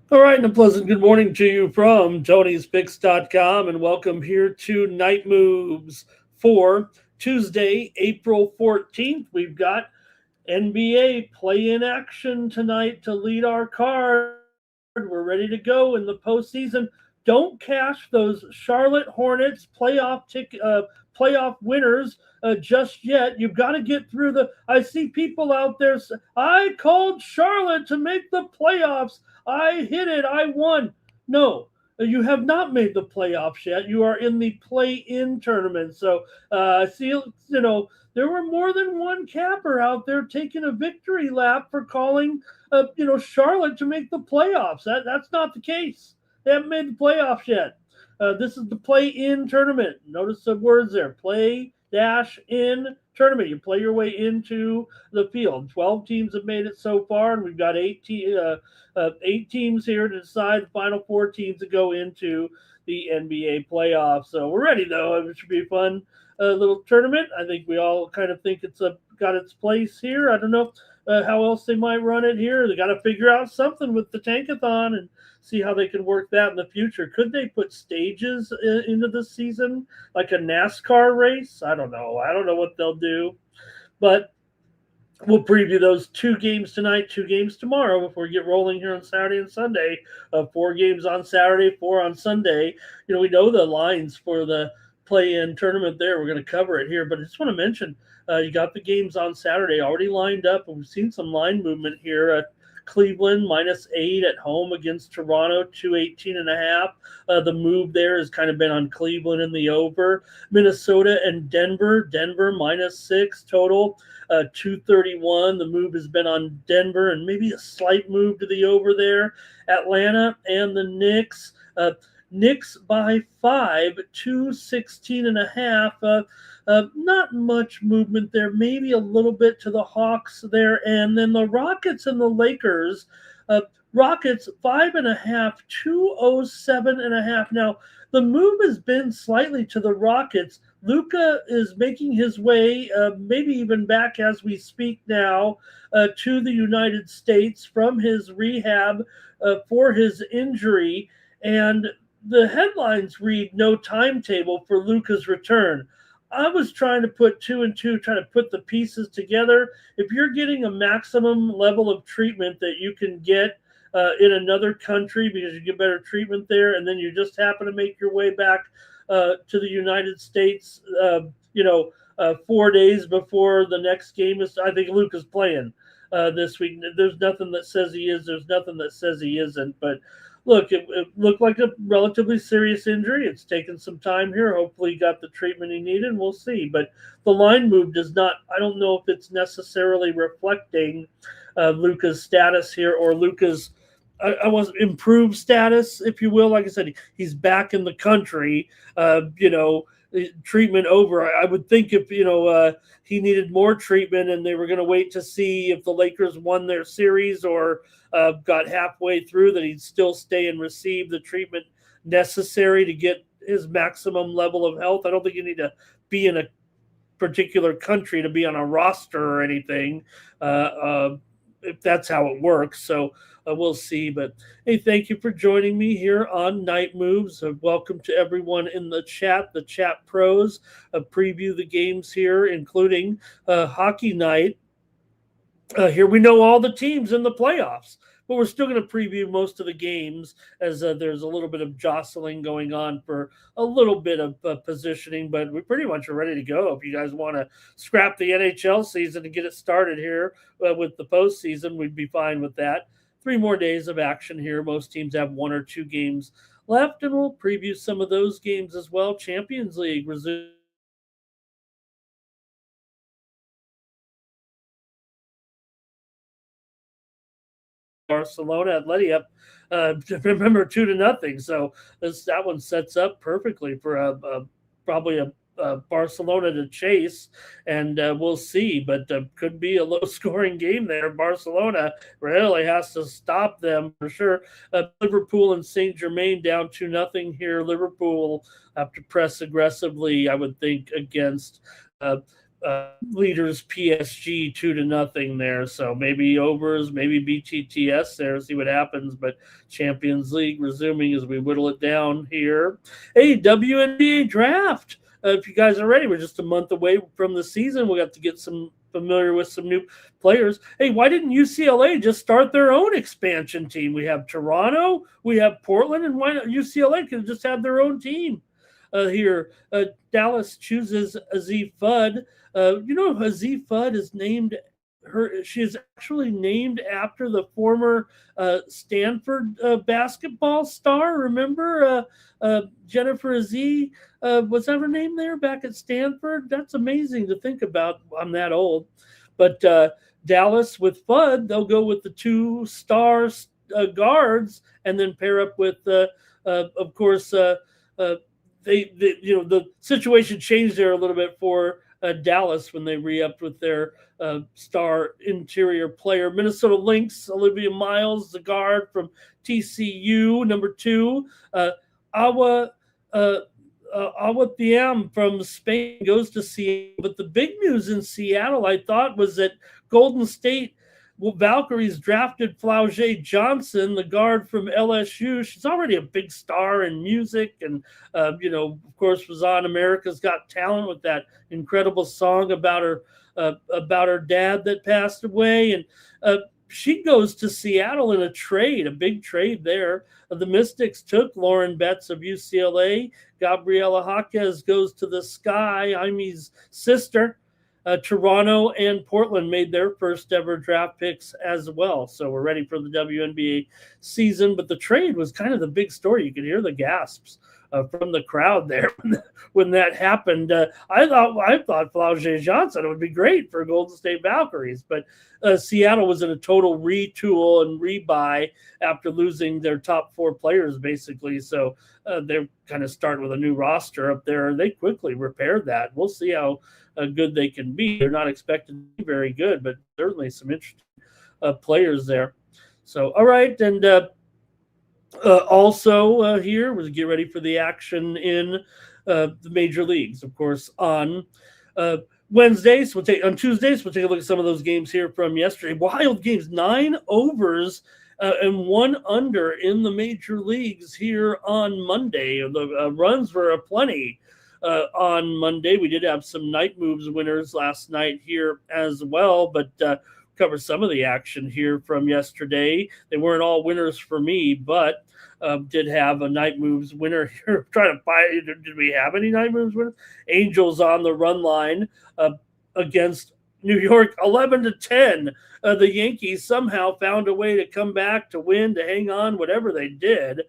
All right, and a pleasant good morning to you from Tony'sPicks.com, and welcome here to Night Moves for Tuesday, April 14th. We've got NBA play-in action tonight to lead our card. We're ready to go in the postseason. Don't cash those Charlotte Hornets playoff winners just yet. You've got to get through the. I see people out there. I called Charlotte to make the playoffs. I hit it. I won. No, you have not made the playoffs yet. You are in the play-in tournament. So, see, there were more than one capper out there taking a victory lap for calling, Charlotte to make the playoffs. That's not the case. They haven't made the playoffs yet. This is the play-in tournament. Notice the words there: play-in tournament. You play your way into the field. 12 teams have made it so far, and we've got eight teams here to decide the final four teams to go into the NBA playoffs. So we're ready, though. It should be a fun little tournament. I think we all kind of think it's got its place here. I don't know how else they might run it here. They got to figure out something with the Tankathon and see how they can work that in the future. Could they put stages into the season, like a NASCAR race? I don't know. I don't know what they'll do, but we'll preview those 2 games tonight, 2 games tomorrow before we get rolling here on Saturday and Sunday. 4 games on Saturday, 4 on Sunday. We know the lines for the play-in tournament there. We're going to cover it here, but I just want to mention you got the games on Saturday already lined up, and we've seen some line movement here at Cleveland -8 at home against Toronto, 218.5. The move there has kind of been on Cleveland in the over. Minnesota and Denver -6 total, 231. The move has been on Denver and maybe a slight move to the over there. Atlanta and the Knicks. Knicks by 5, 216.5. Not much movement there, maybe a little bit to the Hawks there. And then the Rockets and the Lakers. Rockets 5.5, 207.5. Now, the move has been slightly to the Rockets. Luka is making his way, maybe even back as we speak now, to the United States from his rehab for his injury. And the headlines read no timetable for Luka's return. I was trying to put 2 and 2, trying to put the pieces together. If you're getting a maximum level of treatment that you can get in another country because you get better treatment there, and then you just happen to make your way back to the United States, 4 days before the next game is, I think Luka's playing this week. There's nothing that says he is. There's nothing that says he isn't. But look, it looked like a relatively serious injury. It's taken some time here. Hopefully he got the treatment he needed, and we'll see. But the line move does not, I don't know if it's necessarily reflecting Luka's status here or Luka's I was improved status, if you will. Like I said, he's back in the country. Treatment over. I would think if he needed more treatment and they were going to wait to see if the Lakers won their series or got halfway through, that he'd still stay and receive the treatment necessary to get his maximum level of health. I don't think you need to be in a particular country to be on a roster or anything, if that's how it works. So we'll see. But hey, thank you for joining me here on Night Moves. Welcome to everyone in the chat pros. Preview the games here, including hockey night. Here we know all the teams in the playoffs, but we're still going to preview most of the games as there's a little bit of jostling going on for a little bit of positioning, but we pretty much are ready to go. If you guys want to scrap the NHL season and get it started here with the postseason, we'd be fine with that. 3 more days of action here. Most teams have 1 or 2 games left, and we'll preview some of those games as well. Champions League resumes Barcelona Atleti up. Remember 2-0. So that one sets up perfectly for probably a Barcelona to chase, and we'll see. But could be a low-scoring game there. Barcelona really has to stop them for sure. Liverpool and Saint Germain down 2-0 here. Liverpool have to press aggressively, I would think, against leaders PSG 2-0 there. So maybe overs, maybe BTTS there, see what happens. But Champions League resuming as we whittle it down here. Hey, WNBA draft. If you guys are ready, we're just a month away from the season. We have to get some familiar with some new players. Hey, why didn't UCLA just start their own expansion team? We have Toronto, we have Portland, and why not UCLA could just have their own team here? Dallas chooses Azee Fudd. Azee Fudd is named she is actually named after the former Stanford basketball star. Remember Jennifer Azee? Was that her name there back at Stanford? That's amazing to think about. I'm that old. But Dallas with Fudd, they'll go with the 2-star guards and then pair up with, of course, the situation changed there a little bit for Dallas when they re-upped with their star interior player. Minnesota Lynx, Olivia Miles, the guard from TCU, number 2. Awa Thiam from Spain goes to Seattle. But the big news in Seattle, I thought, was that Golden State Valkyries drafted Flau'jae Johnson, the guard from LSU. She's already a big star in music and, of course, was on America's Got Talent with that incredible song about her dad that passed away. And she goes to Seattle in a big trade there. The Mystics took Lauren Betts of UCLA. Gabriela Jaquez goes to the Sky, Imie's sister. Toronto and Portland made their first ever draft picks as well. So we're ready for the WNBA season. But the trade was kind of the big story. You could hear the gasps from the crowd there when that happened. I thought Flau'jae Johnson would be great for Golden State Valkyries, but Seattle was in a total retool and rebuy after losing their top 4 players, basically. So they're kind of starting with a new roster up there. They quickly repaired that. We'll see how good they can be. They're not expected to be very good, but certainly some interesting players there. So, all right, and also here we'll get ready for the action in the major leagues. Of course, on Tuesdays we'll take a look at some of those games here from yesterday. Wild games, 9 overs and 1 under in the major leagues here on Monday. The runs were aplenty on Monday. We did have some night moves winners last night here as well, but cover some of the action here from yesterday. They weren't all winners for me, but did have a night moves winner here. Trying to find, did we have any night moves winners? Angels on the run line against New York, 11-10. The Yankees somehow found a way to come back, to win, to hang on, whatever they did.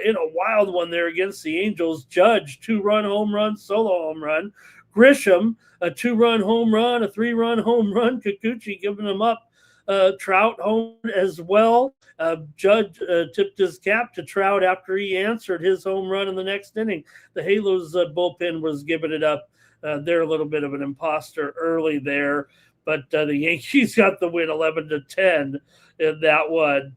In a wild one there against the Angels. Judge, 2-run home run, solo home run. Grisham, a 2-run home run, a 3-run home run. Kikuchi giving them up. Trout home as well. Judge tipped his cap to Trout after he answered his home run in the next inning. The Halos bullpen was giving it up. They're a little bit of an imposter early there, but the Yankees got the win 11-10 in that one.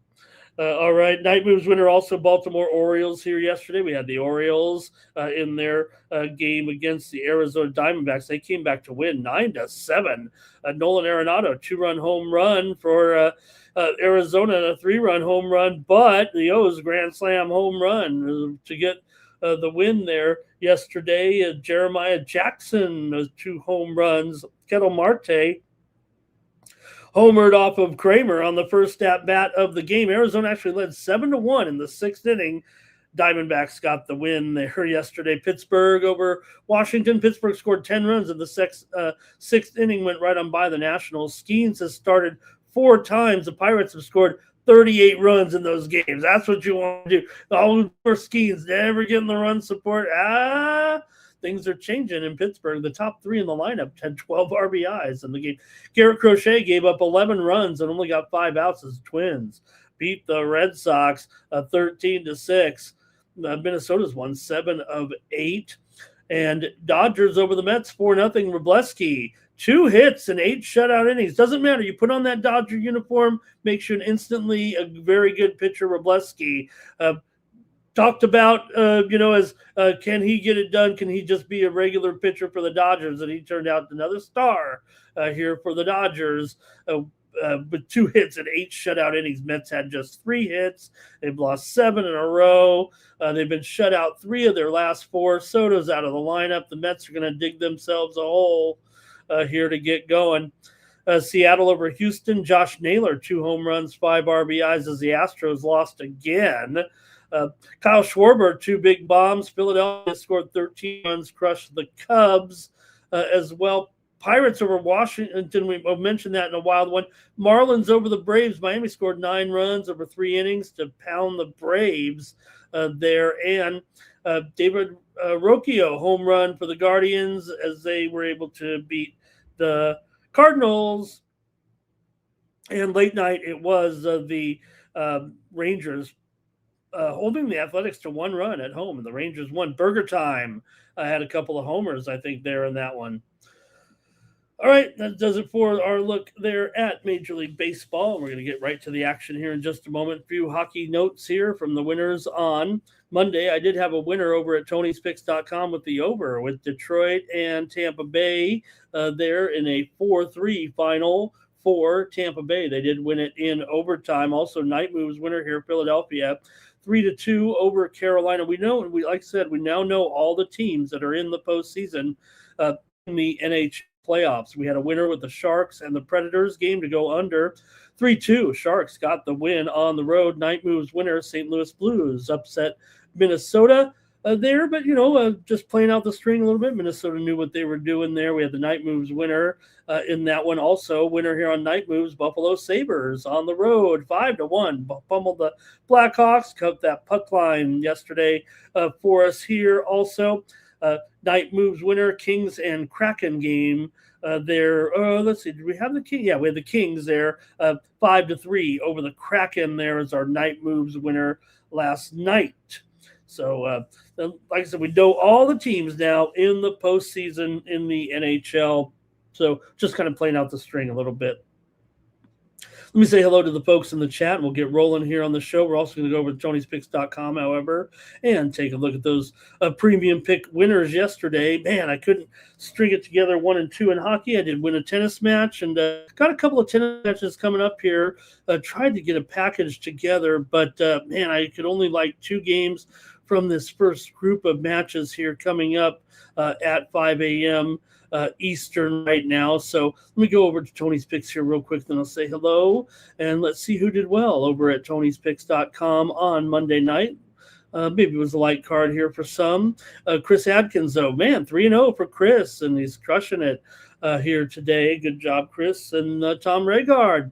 All right, night moves winner also Baltimore Orioles here yesterday. We had the Orioles in their game against the Arizona Diamondbacks. They came back to win 9-7. Nolan Arenado, 2-run home run for Arizona, and a 3-run home run, but the O's grand slam home run to get the win there yesterday. Jeremiah Jackson, 2 home runs. Ketel Marte homered off of Kramer on the first at-bat of the game. Arizona actually led 7-1 in the 6th inning. Diamondbacks got the win there yesterday. Pittsburgh over Washington. Pittsburgh scored 10 runs in the 6th inning, went right on by the Nationals. Skeens has started 4 times. The Pirates have scored 38 runs in those games. That's what you want to do. All for Skeens, never getting the run support. Things are changing in Pittsburgh. The top 3 in the lineup had 12 RBIs in the game. Garrett Crochet gave up 11 runs and only got 5 outs as Twins beat the Red Sox 13-6. Minnesota's won 7 of 8. And Dodgers over the Mets 4-0. Wroblewski, 2 hits and 8 shutout innings. Doesn't matter. You put on that Dodger uniform, makes you instantly a very good pitcher. Wroblewski talked about, as can he get it done? Can he just be a regular pitcher for the Dodgers? And he turned out another star here for the Dodgers. With 2 hits and 8 shutout innings. Mets had just 3 hits. They've lost 7 in a row. They've been shut out 3 of their last 4. Soto's out of the lineup. The Mets are going to dig themselves a hole here to get going. Seattle over Houston. Josh Naylor, 2 home runs, 5 RBIs as the Astros lost again. Kyle Schwarber, 2 big bombs. Philadelphia scored 13 runs, crushed the Cubs as well. Pirates over Washington, we mentioned that in a wild one. Marlins over the Braves. Miami scored 9 runs over 3 innings to pound the Braves there. And David Rocchio, home run for the Guardians as they were able to beat the Cardinals. And late night, it was the Rangers holding the Athletics to 1 run at home. And the Rangers won. Burger Time had a couple of homers, I think, there in that one. All right, that does it for our look there at Major League Baseball. We're going to get right to the action here in just a moment. A few hockey notes here from the winners on Monday. I did have a winner over at Tony'sPicks.com with the over with Detroit and Tampa Bay there in a 4-3 final for Tampa Bay. They did win it in overtime. Also, Night Moves winner here, Philadelphia, 3-2 over Carolina. Like I said, we now know all the teams that are in the postseason in the NHL playoffs. We had a winner with the Sharks and the Predators game to go under 3-2. Sharks got the win on the road. Night Moves winner, St. Louis Blues upset Minnesota there, but just playing out the string a little bit. Minnesota knew what they were doing there. We had the Night Moves winner in that one. Also, winner here on Night Moves, Buffalo Sabres on the road, 5-1. Pummeled the Blackhawks, cut that puck line yesterday for us here. Also, Night Moves winner, Kings and Kraken game there. Let's see, did we have the King? Yeah, we had the Kings there, 5-3 over the Kraken there as our Night Moves winner last night. So, like I said, we know all the teams now in the postseason in the NHL. So, just kind of playing out the string a little bit. Let me say hello to the folks in the chat, and we'll get rolling here on the show. We're also going to go over to Tony'sPicks.com, however, and take a look at those premium pick winners yesterday. Man, I couldn't string it together 1 and 2 in hockey. I did win a tennis match, and got a couple of tennis matches coming up here. Tried to get a package together, but, man, I could only like 2 games from this first group of matches here coming up at 5 a.m. Eastern right now. So let me go over to Tony's Picks here real quick, then I'll say hello, and let's see who did well over at Tony'sPicks.com on Monday night. Maybe it was a light card here for some. Chris Adkins, though, man, 3-0 for Chris, and he's crushing it here today. Good job, Chris. And Tom Regard,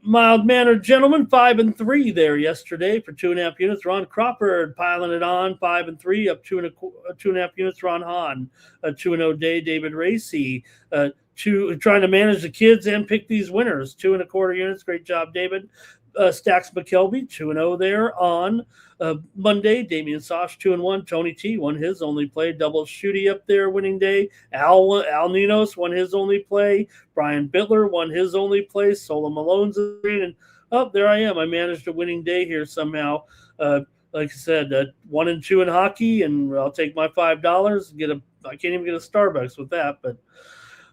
mild-mannered gentleman, 5-3 there yesterday for 2.5 units. Ron Crawford piling it on, 5-3, up 2.5 units. Ron Hahn, 2-0 day. David Racy, trying to manage the kids and pick these winners, 2.25 units. Great job, David. Stacks McKelvey, 2-0 there on Monday. Damian Sosh, 2-1. Tony T won his only play. Double Shooty up there winning day. Al Ninos won his only play. Brian Bittler won his only play. Solo Malone's and there I am. I managed a winning day here somehow. Like I said, 1 and 2 in hockey, and I'll take my $5. I can't even get a Starbucks with that, but.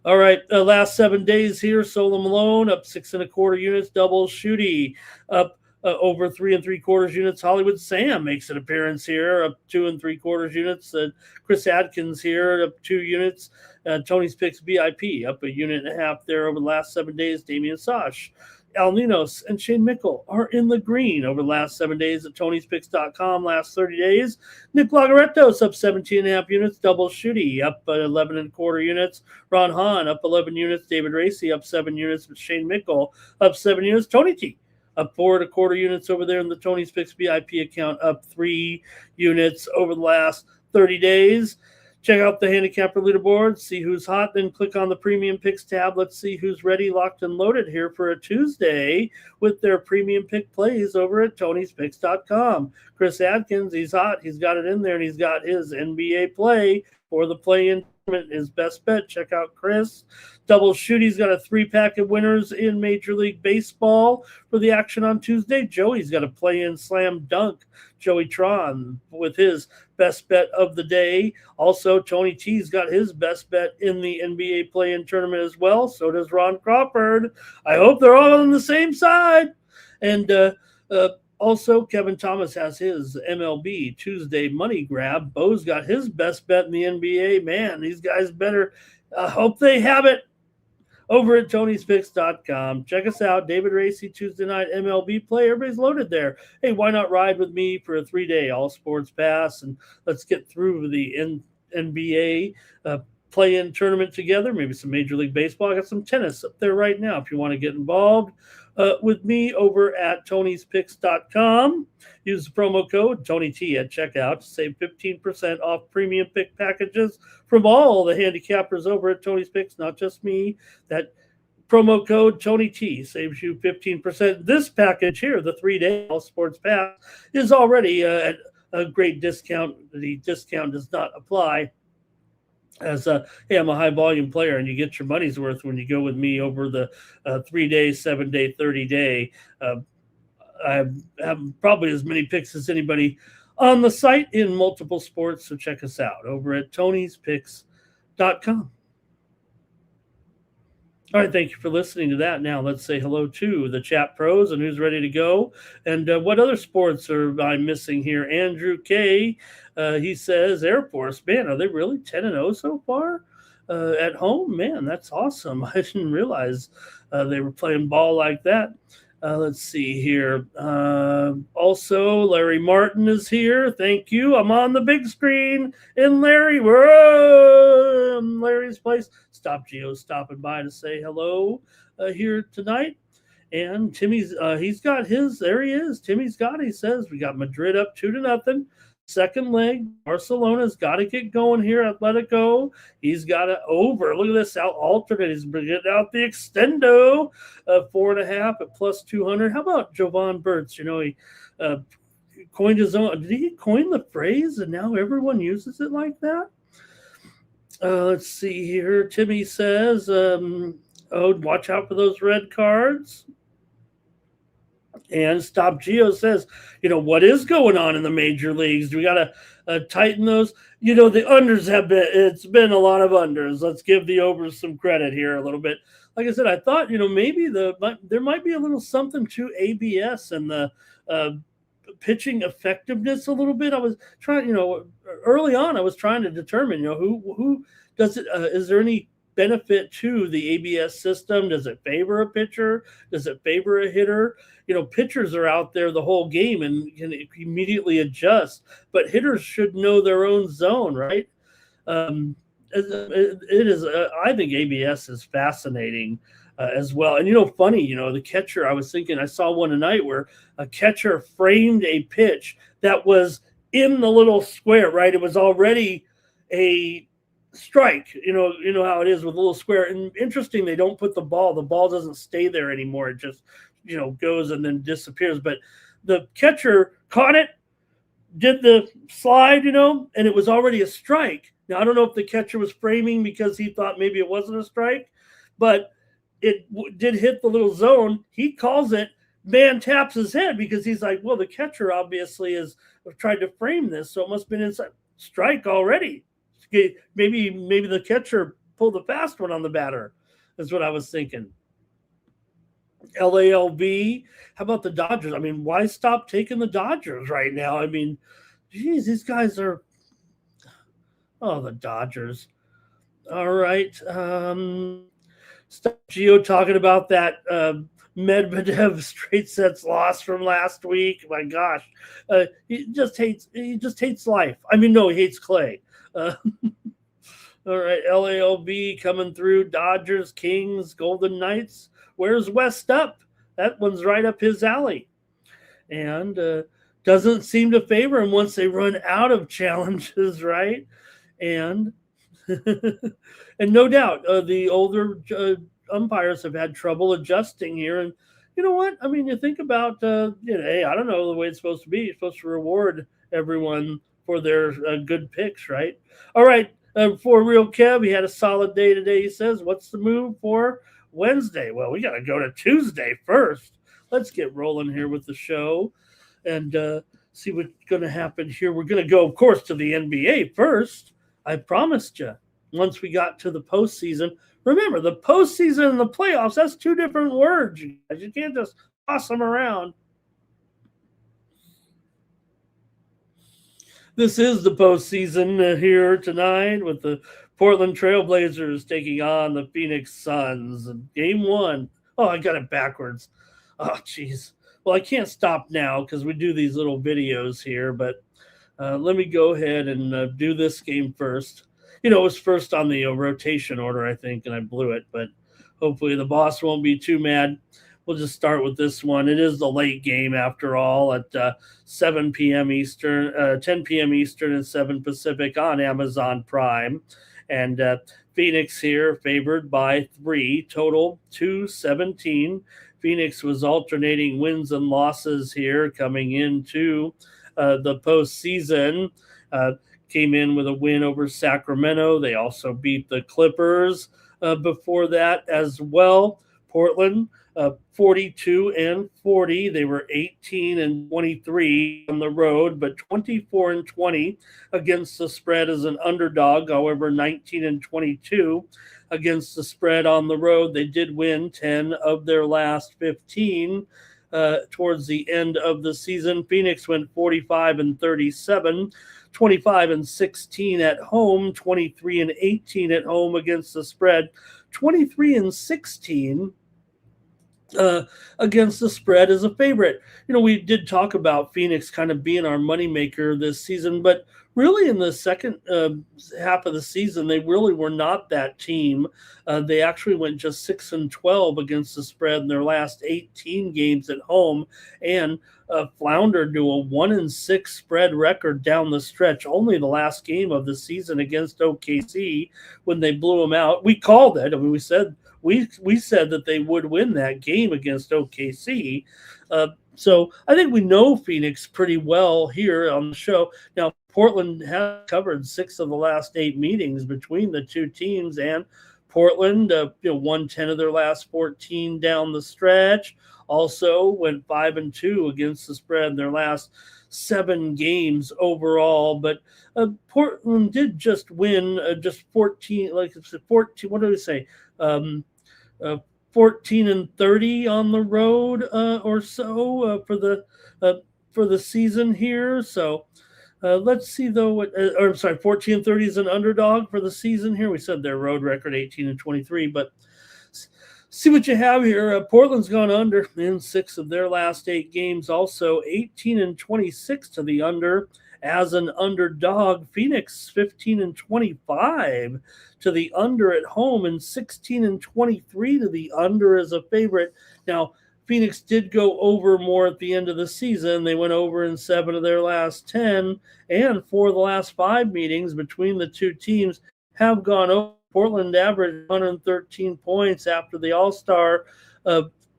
All right, last 7 days here. Solo Malone up 6.25 units. Double Shooty up over 3 3/4 units. Hollywood Sam makes an appearance here, up 2 3/4 units. Chris Adkins here up 2 units. Tony's Picks BIP up 1.5 units there over the last 7 days. Damian Sosh, Al Ninos, and Shane Mickle are in the green over the last 7 days at Tony'sPicks.com. Last 30 days, Nick Lagarettos up 17.5 units. Double Shooty up 11.25 units. Ron Hahn up 11 units. David Racy up 7 units. Shane Mickle up 7 units. Tony T up 4.25 units over there in the Tony's Picks VIP account, up 3 units over the last 30 days. Check out the handicapper leaderboard, see who's hot, then click on the premium picks tab. Let's see who's ready, locked, and loaded here for a Tuesday with their premium pick plays over at Tony'sPicks.com. Chris Adkins, he's hot. He's got it in there, and he's got his NBA play for the play-in tournament, his best bet. Check out Chris. Double shoot, he's got a 3-pack of winners in Major League Baseball for the action on Tuesday. Joey's got a play-in slam dunk. Joey Tron with his best bet of the day. Also, Tony T's got his best bet in the NBA play-in tournament as well. So does Ron Crawford. I hope they're all on the same side. And also, Kevin Thomas has his MLB Tuesday money grab. Bo's got his best bet in the NBA. Man, these guys better hope they have it over at Tony'sPicks.com. Check us out. David Racy, Tuesday night MLB play. Everybody's loaded there. Hey, why not ride with me for a 3-day all sports pass? And let's get through the NBA play-in tournament together. Maybe some Major League Baseball. I got some tennis up there right now if you want to get involved with me over at Tony'sPicks.com. Use the promo code TonyT at checkout to save 15% off premium pick packages from all the handicappers over at Tony's Picks, not just me. That promo code TonyT saves you 15%. This package here, the 3-day all sports pass, is already at a great discount. The discount does not apply as hey, I'm a high volume player, and you get your money's worth when you go with me over the 3-day, 7-day, 30-day. I have probably as many picks as anybody on the site in multiple sports, so check us out over at Tony'sPicks.com. All right, thank you for listening to that. Now let's say hello to the chat pros and who's ready to go. And what other sports are I missing here? Andrew K., he says Air Force. Man, are they really 10-0 so far at home? Man, that's awesome. I didn't realize they were playing ball like that. Let's see here. Also, Larry Martin is here. Thank you. I'm on the big screen in Larry's place. Stop Geo stopping by to say hello here tonight. And Timmy's he's got his. There he is. Timmy's got. He says we got Madrid up 2-0. Second leg, Barcelona's got to get going here. Atletico, he's got it over. Look at this out alternate. He's getting out the extendo, 4.5 at plus 200. How about Jovan Bertz? You know, he coined his own. Did he coin the phrase and now everyone uses it like that? Let's see here. Timmy says, watch out for those red cards. And Stop Geo says, what is going on in the major leagues? Do we got to tighten those? The unders it's been a lot of unders. Let's give the overs some credit here a little bit. Like I said, I thought, maybe there might be a little something to ABS and the pitching effectiveness a little bit. I was trying, early on, I was trying to determine, who does it, is there any benefit to the ABS system? Does it favor a pitcher? Does it favor a hitter? Pitchers are out there the whole game and can immediately adjust, but hitters should know their own zone, right? It is. I think ABS is fascinating as well. And funny, the catcher. I was thinking I saw one tonight where a catcher framed a pitch that was in the little square. Right, it was already a strike. You know how it is with a little square. And interesting, they don't put the ball. The ball doesn't stay there anymore. It just goes and then disappears. But the catcher caught it, did the slide, and it was already a strike. Now, I don't know if the catcher was framing because he thought maybe it wasn't a strike, but it did hit the little zone. He calls it, man taps his head because he's like, well, the catcher obviously has tried to frame this, so it must have been inside. Strike already. Maybe the catcher pulled the fast one on the batter is what I was thinking. LALB, how about the Dodgers? I mean, why stop taking the Dodgers right now? I mean, geez, these guys are the Dodgers. All right. Stop Geo talking about that Medvedev straight sets loss from last week. My gosh. He just hates life. I mean, no, he hates Clay. All right, LALB coming through. Dodgers, Kings, Golden Knights. Where's West up? That one's right up his alley. And doesn't seem to favor him once they run out of challenges, right? And and no doubt the older umpires have had trouble adjusting here. And you know what? I mean, you think about, hey, I don't know the way it's supposed to be. You're supposed to reward everyone for their good picks, right? All right. For real Kev, he had a solid day today. He says, what's the move for Wednesday? Well, we got to go to Tuesday first. Let's get rolling here with the show and see what's going to happen here. We're going to go, of course, to the NBA first. I promised you once we got to the postseason. Remember, the postseason and the playoffs, that's two different words, you guys. You can't just toss them around. This is the postseason here tonight with the Portland Trailblazers taking on the Phoenix Suns. Game one. Oh, I got it backwards. Oh, jeez. Well, I can't stop now because we do these little videos here, but let me go ahead and do this game first. It was first on the rotation order, I think, and I blew it, but hopefully the boss won't be too mad. We'll just start with this one. It is the late game, after all, at 7 p.m. Eastern, 10 p.m. Eastern, and 7 Pacific on Amazon Prime. And Phoenix here favored by 3, total 217. Phoenix was alternating wins and losses here coming into the postseason. Came in with a win over Sacramento. They also beat the Clippers before that as well. Portland, 42-40. They were 18-23 on the road, but 24-20 against the spread as an underdog. However, 19-22 against the spread on the road. They did win 10 of their last 15 towards the end of the season. Phoenix went 45-37. 25-16 at home, 23-18 at home against the spread, 23-16 against the spread as a favorite. We did talk about Phoenix kind of being our moneymaker this season, but really in the second half of the season, they really were not that team. They actually went just 6-12 against the spread in their last 18 games at home, and floundered to a 1-6 spread record down the stretch. Only the last game of the season against OKC when they blew them out. We called it. I mean, we said that they would win that game against OKC. So I think we know Phoenix pretty well here on the show. Now, Portland has covered 6 of the last 8 meetings between the two teams, and Portland won 10 of their last 14 down the stretch. Also went 5-2 against the spread in their last 7 games overall. But Portland did just win just 14, like 14. What do we say? 14-30 on the road or so for the season here. So let's see though. 14-30 is an underdog for the season here. We said their road record 18-23, but see what you have here. Portland's gone under in 6 of their last 8 games. Also 18-26 to the under as an underdog. Phoenix 15-25 to the under at home, and 16-23 to the under as a favorite. Now, Phoenix did go over more at the end of the season. They went over in 7 of their last 10, and 4 of the last 5 meetings between the two teams have gone over. Portland averaged 113 points after the All-Star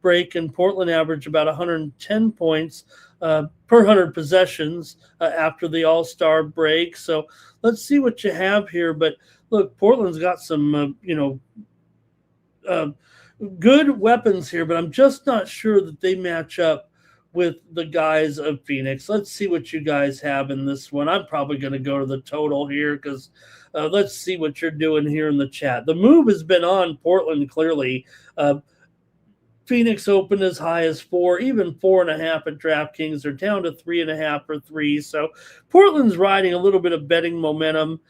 break, and Portland averaged about 110 points per 100 possessions after the All-Star break. So let's see what you have here. But look, Portland's got some, good weapons here, but I'm just not sure that they match up with the guys of Phoenix. Let's see what you guys have in this one. I'm probably going to go to the total here because let's see what you're doing here in the chat. The move has been on Portland clearly. Phoenix opened as high as 4, even 4.5 at DraftKings. They're down to 3.5 or 3. So Portland's riding a little bit of betting momentum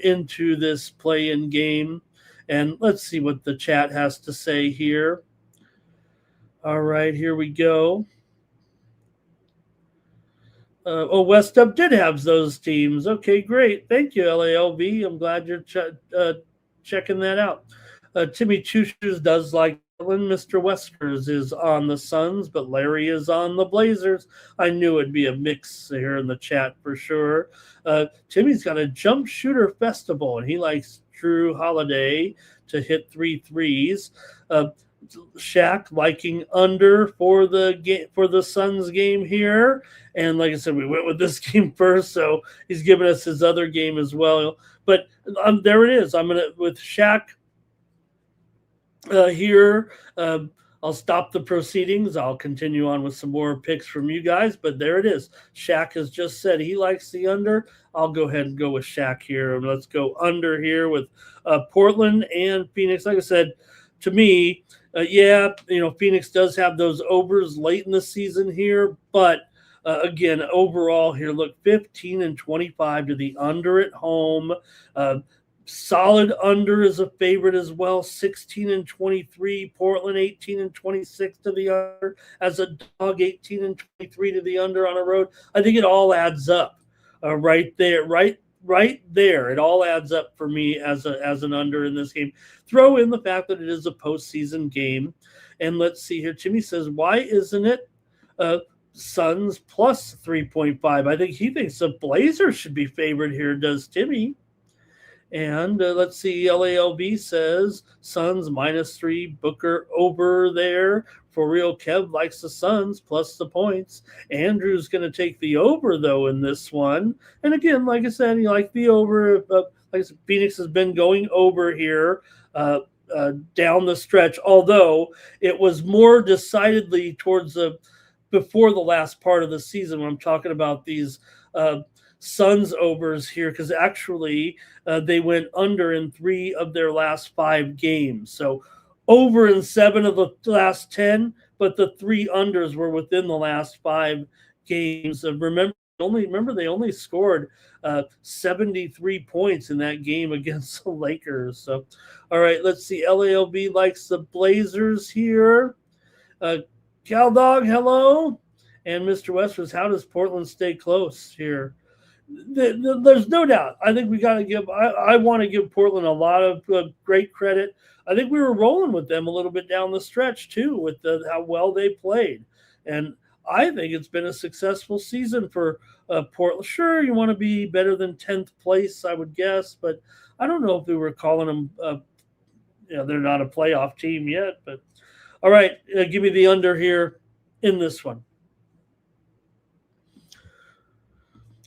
into this play-in game. And let's see what the chat has to say here. All right, here we go. West Up did have those teams. Okay, great. Thank you, LALV. I'm glad you're checking that out. Timmy Choo Shoes does like Mr. Westers is on the Suns, but Larry is on the Blazers. I knew it'd be a mix here in the chat for sure. Timmy's got a jump shooter festival, and he likes Drew Holiday to hit 3 threes. Shaq liking under for the Suns game here, and like I said, we went with this game first, so he's giving us his other game as well. But there it is. I'm gonna with Shaq here. I'll stop the proceedings. I'll continue on with some more picks from you guys, but there it is. Shaq has just said he likes the under. I'll go ahead and go with Shaq here, and let's go under here with Portland and Phoenix. Like I said, to me, Phoenix does have those overs late in the season here, but again, overall here, look, 15 and 25 to the under at home. Solid under is a favorite as well. 16 and 23. Portland 18 and 26 to the under as a dog. 18 and 23 to the under on a road. I think it all adds up right there. Right there, it all adds up for me as an under in this game. Throw in the fact that it is a postseason game, and let's see here. Timmy says, "Why isn't it Suns plus 3.5?" I think he thinks the Blazers should be favored here. Does Timmy? And let's see, LALB says Suns -3, Booker over there. For real, Kev likes the Suns plus the points. Andrew's going to take the over, though, in this one. And again, like I said, you like the over. Like I said, Phoenix has been going over here down the stretch, although it was more decidedly towards before the last part of the season when I'm talking about these Suns overs here, because actually they went under in 3 of their last 5 games. So over in 7 of the last 10, but the 3 unders were within the last 5 games. Remember they only scored 73 points in that game against the Lakers. So, all right, let's see. LALB likes the Blazers here. Cal Dog, hello. And Mr. Westers, how does Portland stay close here? There's no doubt. I think we got to give. I want to give Portland a lot of great credit. I think we were rolling with them a little bit down the stretch too, with how well they played, and I think it's been a successful season for Portland. Sure, you want to be better than 10th place, I would guess, but I don't know if we were calling them. They're not a playoff team yet, but all right, give me the under here in this one.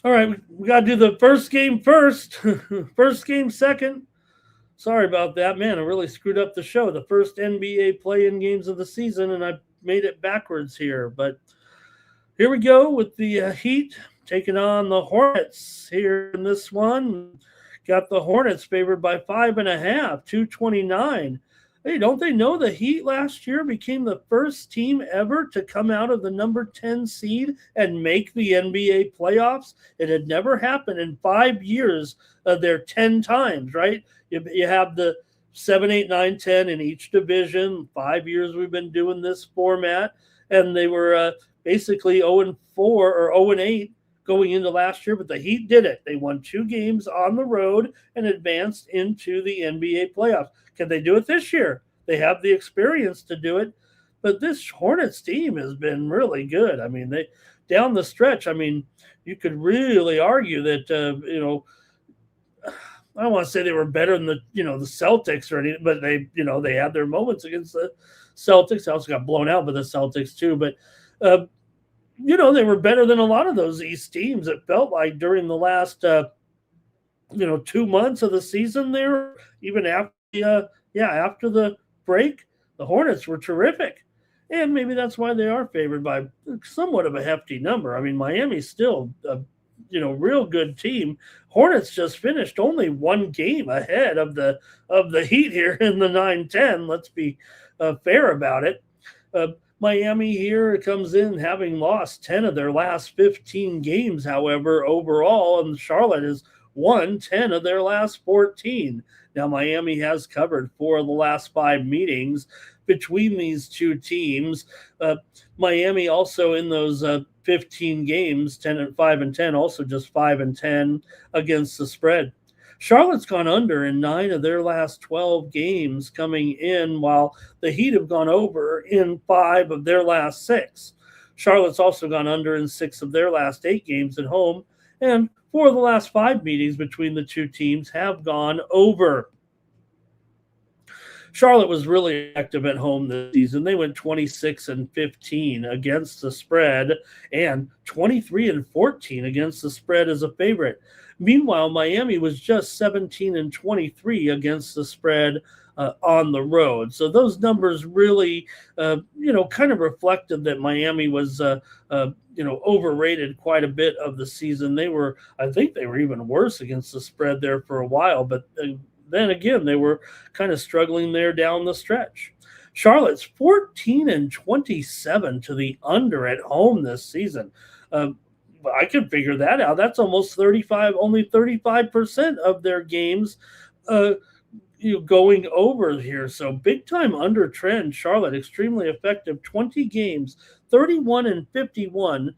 All right, we got to do the first game first. First game second. Sorry about that, man. I really screwed up the show. The first NBA play-in games of the season, and I made it backwards here. But here we go with the Heat taking on the Hornets here in this one. Got the Hornets favored by 5.5, 229. Hey, don't they know the Heat last year became the first team ever to come out of the number 10 seed and make the NBA playoffs? It had never happened in 5 years. They're 10 times, right? You have the 7, 8, 9, 10 in each division. 5 years we've been doing this format, and they were basically 0-4 or 0-8 going into last year, but the Heat did it. They won 2 games on the road and advanced into the NBA playoffs. Can they do it this year? They have the experience to do it, but this Hornets team has been really good. I mean, they down the stretch. I mean, you could really argue that I don't want to say they were better than the Celtics or anything, but they had their moments against the Celtics. They also got blown out by the Celtics too, but they were better than a lot of those East teams. It felt like during the last 2 months of the season there, even after after the break, the Hornets were terrific. And maybe that's why they are favored by somewhat of a hefty number. I mean, Miami's still a real good team. Hornets just finished only 1 game ahead of the Heat here in the 9-10. Let's be fair about it. Miami here comes in having lost 10 of their last 15 games, however, overall, and Charlotte has won 10 of their last 14. Now, Miami has covered 4 of the last 5 meetings between these two teams. Miami also in those 15 games, 10 and 5 and 10, also just 5 and 10 against the spread. Charlotte's gone under in 9 of their last 12 games coming in, while the Heat have gone over in 5 of their last 6. Charlotte's also gone under in 6 of their last 8 games at home, and 4 of the last 5 meetings between the two teams have gone over. Charlotte was really active at home this season. They went 26-15 against the spread and 23-14 against the spread as a favorite. Meanwhile, Miami was just 17-23 against the spread on the road. So those numbers really, kind of reflected that Miami was, overrated quite a bit of the season. I think they were even worse against the spread there for a while, but then again, they were kind of struggling there down the stretch. Charlotte's 14-27 to the under at home this season. I could figure that out. That's almost 35, only 35% of their games going over here. So big time under trend. Charlotte extremely effective. 20 games, 31-51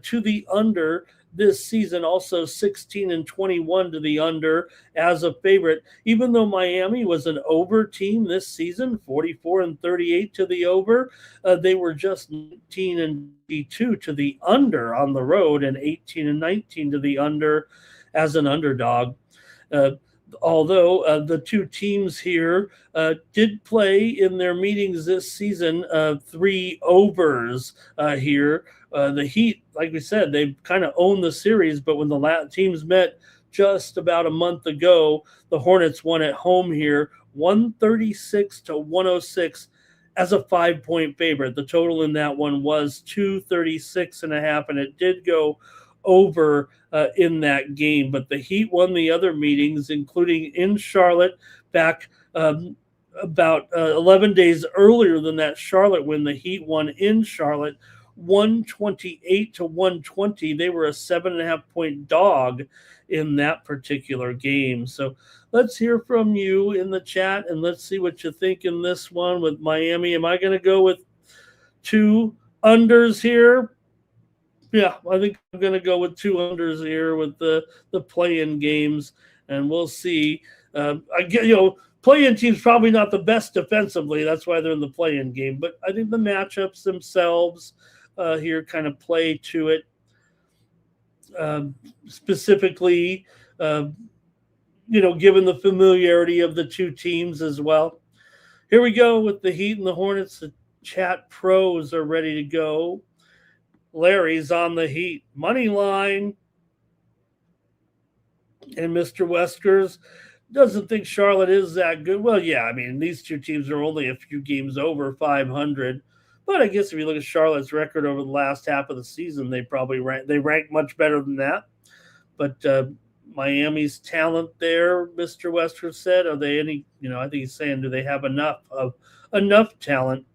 to the under this season. Also 16-21 to the under as a favorite. Even though Miami was an over team this season, 44-38 to the over, they were just 19-22 to the under on the road and 18-19 to the under as an underdog. Although the two teams here did play in their meetings this season 3 overs here. The Heat, like we said, they kind of owned the series, but when the teams met just about a month ago, the Hornets won at home here 136-106 as a 5-point favorite. The total in that one was 236.5, and it did go over in that game. But the Heat won the other meetings, including in Charlotte back about 11 days earlier than that Charlotte win. The Heat won in Charlotte 128-120. They were a 7.5-point dog in that particular game. So let's hear from you in the chat, and let's see what you think in this one with Miami. Am I going to go with 2 unders here? Yeah, I think I'm going to go with 2 unders here with the play-in games, and we'll see. Play-in teams probably not the best defensively. That's why they're in the play-in game. But I think the matchups themselves here kind of play to it. Specifically, given the familiarity of the two teams as well. Here we go with the Heat and the Hornets. The chat pros are ready to go. Larry's on the Heat money line. And Mr. Weskers doesn't think Charlotte is that good. Well, yeah, I mean, these two teams are only a few games over 500. But I guess if you look at Charlotte's record over the last half of the season, they probably rank much better than that. But Miami's talent there, Mr. Wester said, are they any? I think he's saying, do they have enough talent?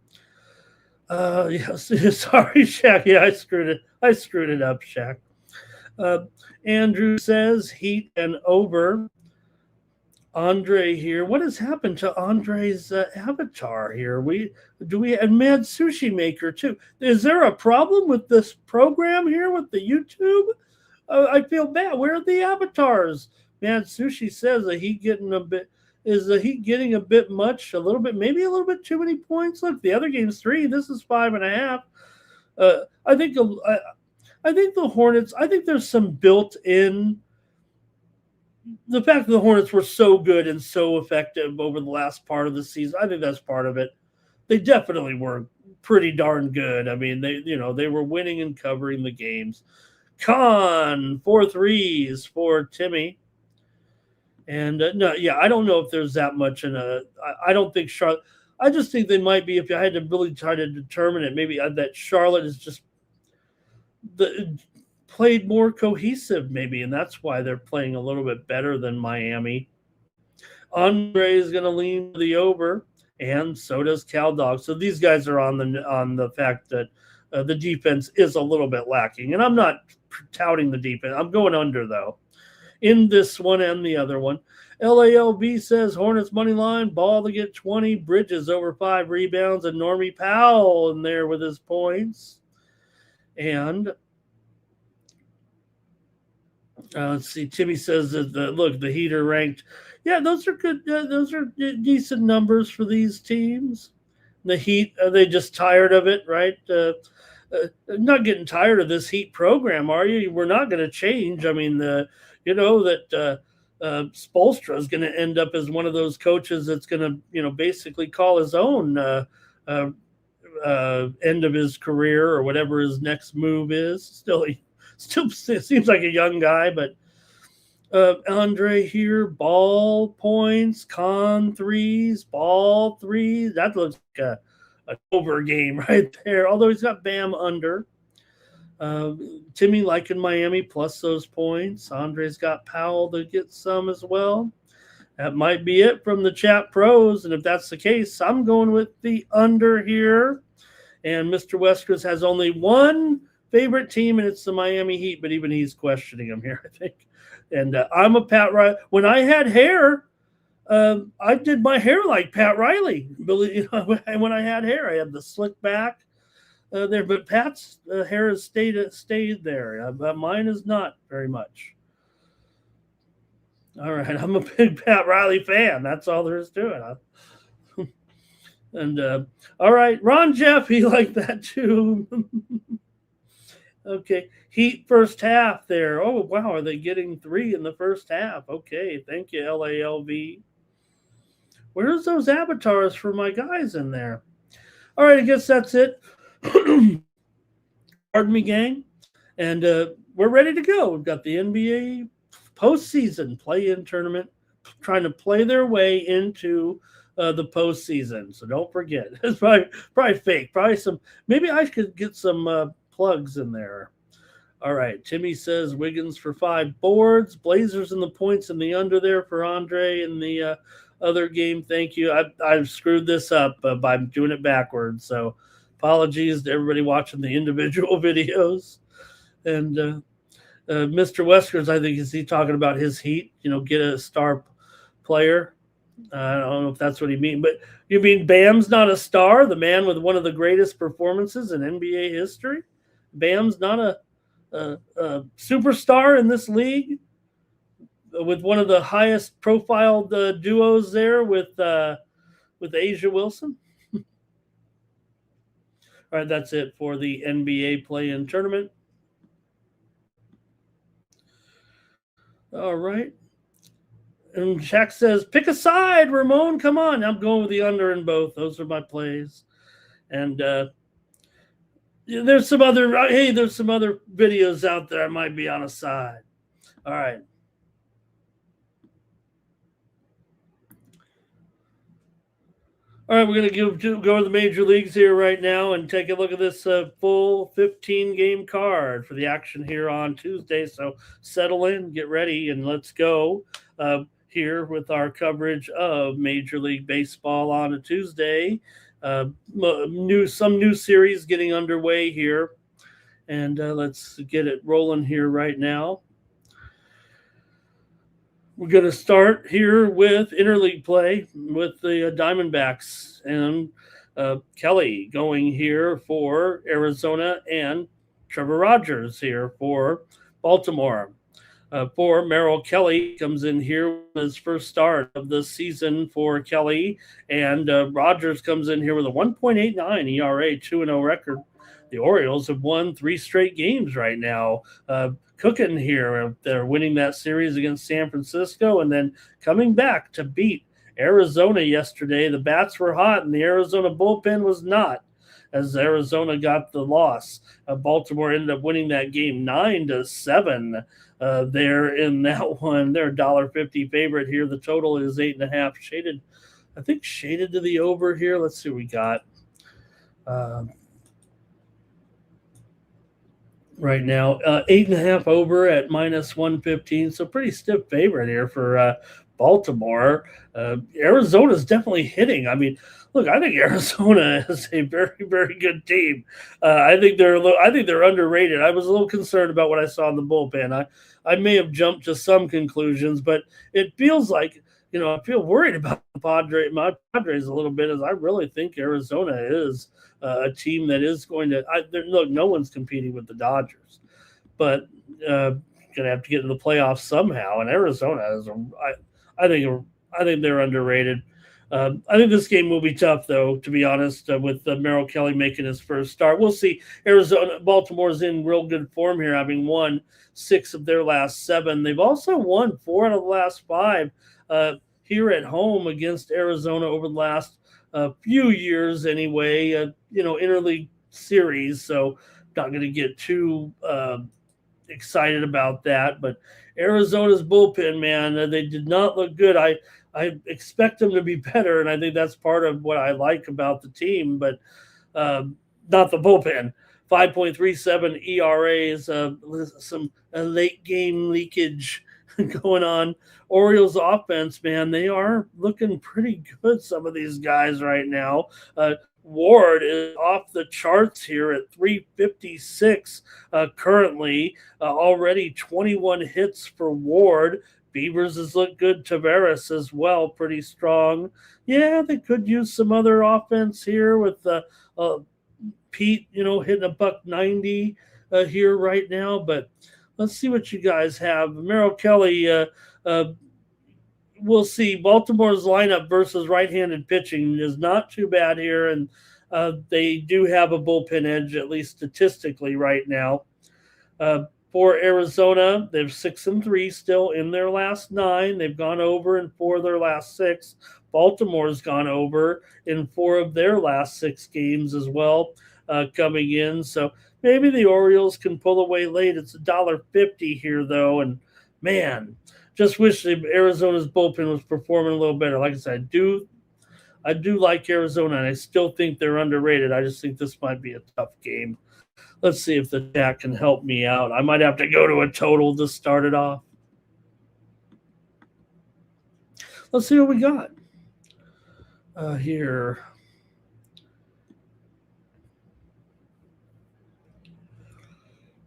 Yes. Sorry, Shaq. Yeah, I screwed it up, Shaq. Andrew says Heat and over. Andre here. What has happened to Andre's avatar here? And Mad Sushi Maker too. Is there a problem with this program here with the YouTube? I feel bad. Where are the avatars? Mad Sushi says that Heat getting a bit. Is the Heat getting a bit much? Maybe a little bit too many points. Look, the other game's 3. This is 5.5. I think the Hornets. I think there's some built-in. The fact that the Hornets were so good and so effective over the last part of the season, I think that's part of it. They definitely were pretty darn good. I mean, they were winning and covering the games. 4 threes for Timmy. And I don't know if there's that much I don't think Charlotte. I just think they might be, if I had to really try to determine it, maybe that Charlotte is just played more cohesive, maybe, and that's why they're playing a little bit better than Miami. Andre is going to lean to the over, and so does Cal Dog. So these guys are on the fact that the defense is a little bit lacking, and I'm not touting the defense. I'm going under though in this one and the other one. LALB says Hornets money line, Ball to get 20, Bridges over 5 rebounds, and Normie Powell in there with his points. And Let's see. Timmy says that the Heat are ranked. Yeah, those are good. Those are decent numbers for these teams. The Heat, are they just tired of it, right? Not getting tired of this Heat program, are you? We're not going to change. I mean, you know that Spoelstra is going to end up as one of those coaches that's going to, basically call his own uh, end of his career or whatever his next move is. Still seems like a young guy, but Andre here, ball points, con threes, ball threes. That looks like a over game right there. Although he's got Bam under. Uh, Timmy liking Miami plus those points. Andre's got Powell to get some as well. That might be it from the chat pros. And if that's the case, I'm going with the under here. And Mr. Weskers has only one favorite team, and it's the Miami Heat, but even he's questioning him here, I think. And I'm a Pat Riley. When I had hair, I did my hair like Pat Riley. When I had hair, I had the slick back there, but Pat's hair has stayed there. Mine is not very much. All right, I'm a big Pat Riley fan. That's all there is to it. And all right, Ron Jeff, he liked that too. Okay, Heat first half there. Oh wow, are they getting 3 in the first half? Okay, thank you, LALV. Where's those avatars for my guys in there? All right, I guess that's it. Pardon me, gang. And we're ready to go. We've got the NBA postseason play-in tournament trying to play their way into the postseason. So don't forget. It's probably fake. Probably some. Maybe I could get some plugs in there. All right. Timmy says Wiggins for 5 boards. Blazers in the points and the under there for Andre in the other game. Thank you. I've screwed this up by doing it backwards. So apologies to everybody watching the individual videos. And Mr. Weskers, I think, is he talking about his Heat? Get a star player. I don't know if that's what he means, but you mean Bam's not a star? The man with one of the greatest performances in NBA history? Bam's not a superstar in this league with one of the highest profiled duos there with Asia Wilson? All right, that's it for the NBA play-in tournament. All right. And Shaq says, pick a side, Ramon. Come on. I'm going with the under in both. Those are my plays. And there's some other videos out there I might be on a side. All right. All right, we're going to go to the major leagues here right now and take a look at this full 15-game card for the action here on Tuesday. So settle in, get ready, and let's go here with our coverage of Major League Baseball on a Tuesday. Some new series getting underway here, and let's get it rolling here right now. We're going to start here with interleague play with the Diamondbacks and Kelly going here for Arizona and Trevor Rogers here for Baltimore. For Merrill Kelly comes in here with his first start of the season for Kelly, and Rogers comes in here with a 1.89 ERA, 2-0 record. The Orioles have won 3 straight games right now. Cooking here. They're winning that series against San Francisco and then coming back to beat Arizona yesterday. The bats were hot and the Arizona bullpen was not, as Arizona got the loss. Baltimore ended up winning that game 9-7 there in that one. They're $1.50 favorite here. The total is 8.5 shaded. I think shaded to the over here. Let's see what we got. Right now, 8.5 over at -115. So pretty stiff favorite here for Baltimore. Arizona's definitely hitting. I mean, look, I think Arizona is a very, very good team. I think they're underrated. I was a little concerned about what I saw in the bullpen. I may have jumped to some conclusions, but it feels like, I feel worried about my Padres a little bit, as I really think Arizona is a team that is going to look. No one's competing with the Dodgers, but going to have to get in the playoffs somehow. And Arizona is, I think, I think they're underrated. I think this game will be tough, though, to be honest, with Merrill Kelly making his first start. We'll see. Baltimore's in real good form here, having won 6 of their last 7. They've also won 4 out of the last 5 here at home against Arizona over the last few years, anyway. Interleague series, so not going to get too excited about that. But Arizona's bullpen, man, they did not look good. I expect them to be better, and I think that's part of what I like about the team, but not the bullpen. 5.37 ERAs, some late game leakage going on. Orioles offense, man, they are looking pretty good, some of these guys right now. Ward is off the charts here at 356 currently. Already 21 hits for Ward. Beavers has looked good. Tavares as well, pretty strong. Yeah, they could use some other offense here with Pete, hitting a $190 here right now. But let's see what you guys have. Merrill Kelly, we'll see. Baltimore's lineup versus right-handed pitching is not too bad here, and they do have a bullpen edge, at least statistically, right now. For Arizona, they're 6-3 still in their last 9. They've gone over in 4 of their last 6. Baltimore's gone over in 4 of their last 6 games as well, coming in. So maybe the Orioles can pull away late. It's $1.50 here, though, and man, just wish Arizona's bullpen was performing a little better. Like I said, I do like Arizona, and I still think they're underrated. I just think this might be a tough game. Let's see if the chat can help me out. I might have to go to a total to start it off. Let's see what we got here.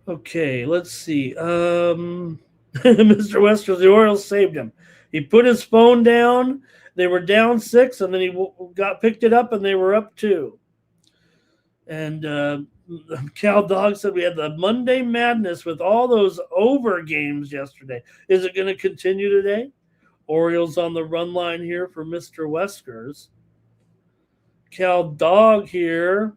Okay, let's see. Mr. Westers, the Orioles saved him. He put his phone down. They were down 6, and then he picked it up, and they were up 2. And Cal Dog said we had the Monday Madness with all those over games yesterday. Is it going to continue today? Orioles on the run line here for Mr. Weskers. Cal Dog here.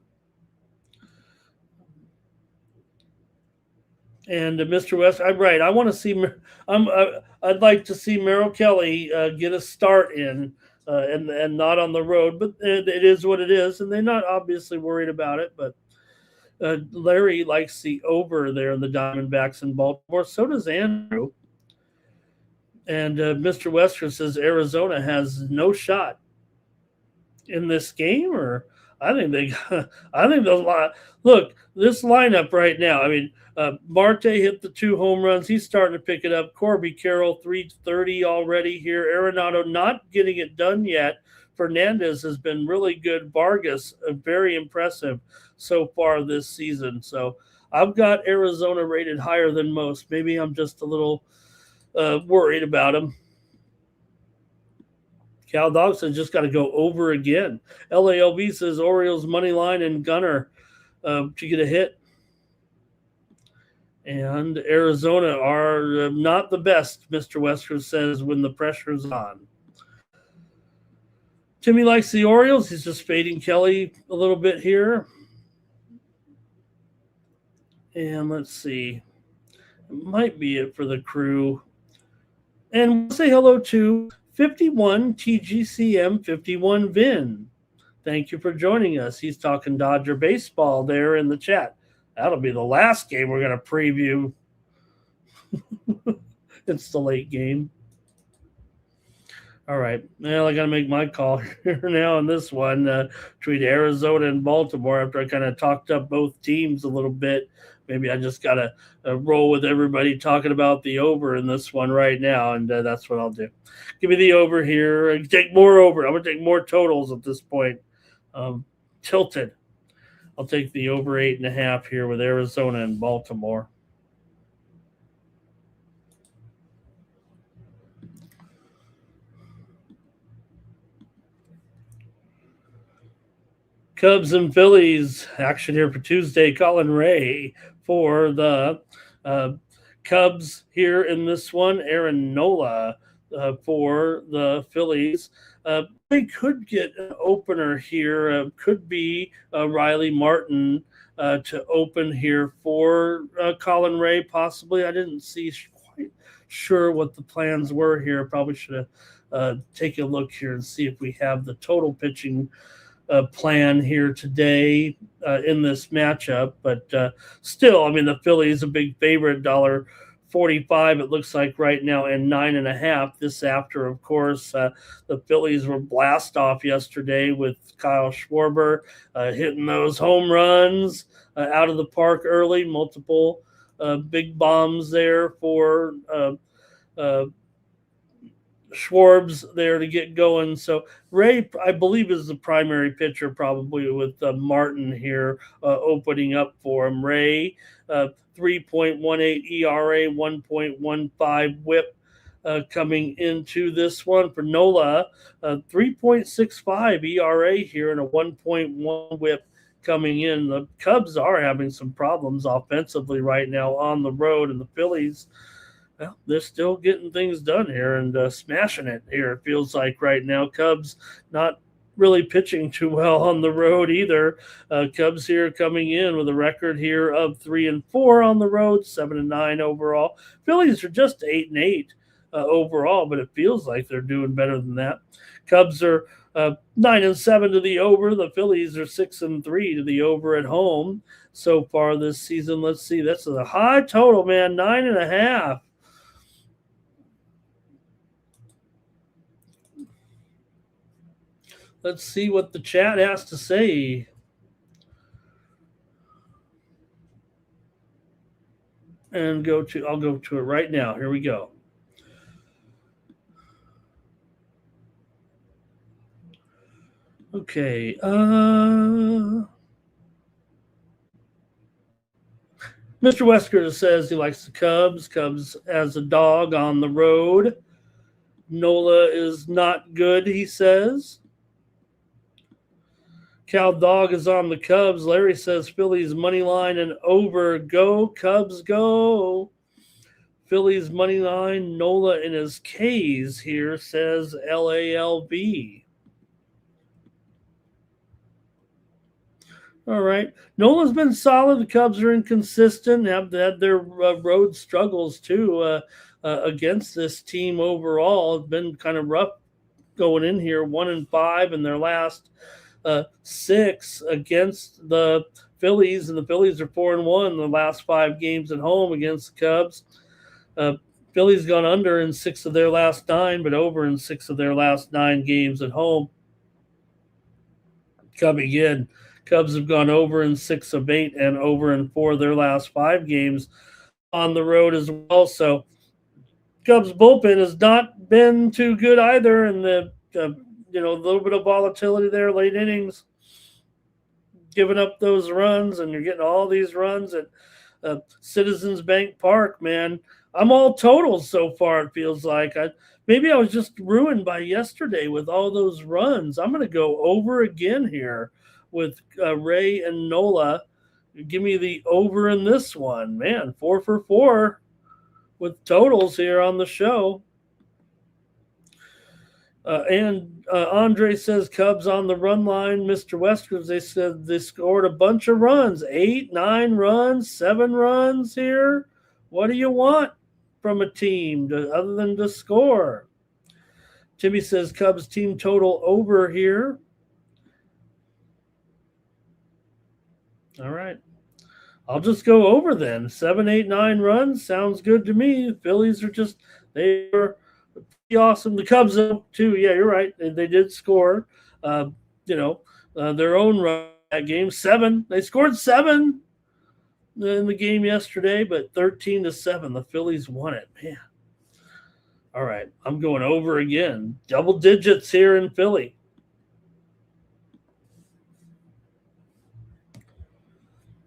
And Mr. West, I'm right. I want to see. I'd like to see Merrill Kelly get a start in, and not on the road. But it is what it is, and they're not obviously worried about it. But Larry likes the over there in the Diamondbacks in Baltimore. So does Andrew. And Mr. Wester says Arizona has no shot in this game, or I think those look, this lineup right now. I mean, Marte hit the 2 home runs. He's starting to pick it up. Corby Carroll 330 already here. Arenado not getting it done yet. Fernandez has been really good. Vargas very impressive so far this season. So I've got Arizona rated higher than most. Maybe I'm just a little worried about him. Cal Dawson just got to go over again. LALV says Orioles money line and Gunner to get a hit. And Arizona are not the best, Mr. Wesker says, when the pressure's on. Timmy likes the Orioles. He's just fading Kelly a little bit here. And let's see. It might be it for the crew. And we'll say hello to 51 TGCM 51 Vin. Thank you for joining us. He's talking Dodger baseball there in the chat. That'll be the last game we're going to preview. It's the late game. All right. Well, I got to make my call here now on this one between Arizona and Baltimore after I kind of talked up both teams a little bit. Maybe I just got to roll with everybody talking about the over in this one right now, and that's what I'll do. Give me the over here. Take more over. I'm going to take more totals at this point. Tilted. I'll take the over 8.5 here with Arizona and Baltimore. Cubs and Phillies action here for Tuesday. Colin Ray for the Cubs here in this one, Aaron Nola for the Phillies. They could get an opener here. Could be Riley Martin to open here for Colin Ray, possibly. I didn't see quite sure what the plans were here. Probably should have take a look here and see if we have the total pitching plan here today in this matchup. But still, I mean, the Phillies a big favorite, $1.45 it looks like right now, and 9.5 this after. Of course, the Phillies were blast off yesterday with Kyle Schwarber hitting those home runs out of the park early, multiple big bombs there for Schwarbs there to get going. So Ray, I believe, is the primary pitcher, probably with Martin here opening up for him. Ray, 3.18 ERA, 1.15 WHIP coming into this one. For Nola, 3.65 ERA here and a 1.1 WHIP coming in. The Cubs are having some problems offensively right now on the road, and the Phillies, well, they're still getting things done here and smashing it here. It feels like right now. Cubs not really pitching too well on the road either. Cubs here coming in with a record here of 3-4 on the road, 7-9 overall. Phillies are just 8-8 overall, but it feels like they're doing better than that. Cubs are 9-7 to the over. The Phillies are 6-3 to the over at home so far this season. Let's see. That's a high total, man. 9.5. Let's see what the chat has to say. And I'll go to it right now. Here we go. Okay. Mr. Wesker says he likes the Cubs. Cubs as a dog on the road. Nola is not good, he says. Cal Dog is on the Cubs. Larry says Phillies money line and over. Go, Cubs, go. Phillies money line. Nola in his K's here, says LALB. All right. Nola's been solid. The Cubs are inconsistent, have had their road struggles too against this team overall. It's been kind of rough going in here, 1-5 in their last 6 against the Phillies, and the Phillies are 4-1 in the last 5 games at home against the Cubs. Phillies gone under in 6 of their last 9, but over in 6 of their last 9 games at home. Coming in, Cubs have gone over in 6 of 8 and over in 4 of their last 5 games on the road as well. So Cubs bullpen has not been too good either, and the a little bit of volatility there, late innings, giving up those runs, and you're getting all these runs at Citizens Bank Park, man. I'm all totals so far, it feels like. Maybe I was just ruined by yesterday with all those runs. I'm going to go over again here with Ray and Nola. Give me the over in this one. Man, 4 for 4 with totals here on the show. And Andre says Cubs on the run line. Mr. Wesker, they said they scored a bunch of runs, 8, 9 runs, 7 runs here. What do you want from a team other than to score? Timmy says Cubs team total over here. All right. I'll just go over then. 7, 8, 9 runs. Sounds good to me. The Phillies are they are awesome. The Cubs too. Yeah, you're right. They did score. Their own run that game. 7. They scored 7 in the game yesterday, but 13-7. The Phillies won it. Man. All right, I'm going over again. Double digits here in Philly.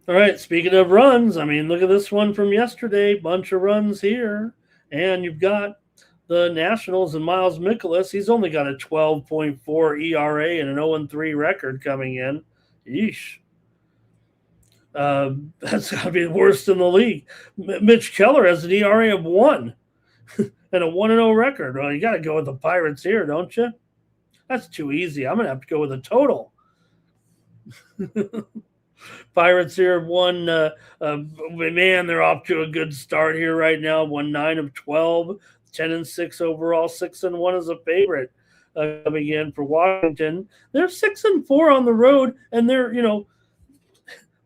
All right, speaking of runs, I mean, look at this one from yesterday. Bunch of runs here. And you've got the Nationals and Miles Mikolas. He's only got a 12.4 ERA and an 0-3 record coming in. Yeesh. That's got to be the worst in the league. Mitch Keller has an ERA of 1 and a 1-0 record. Well, you got to go with the Pirates here, don't you? That's too easy. I'm going to have to go with a total. Pirates here won. Man, they're off to a good start here right now. Won 9 of 12, 10-6 overall, 6-1 as a favorite. Coming in for Washington, they're 6-4 on the road, and they're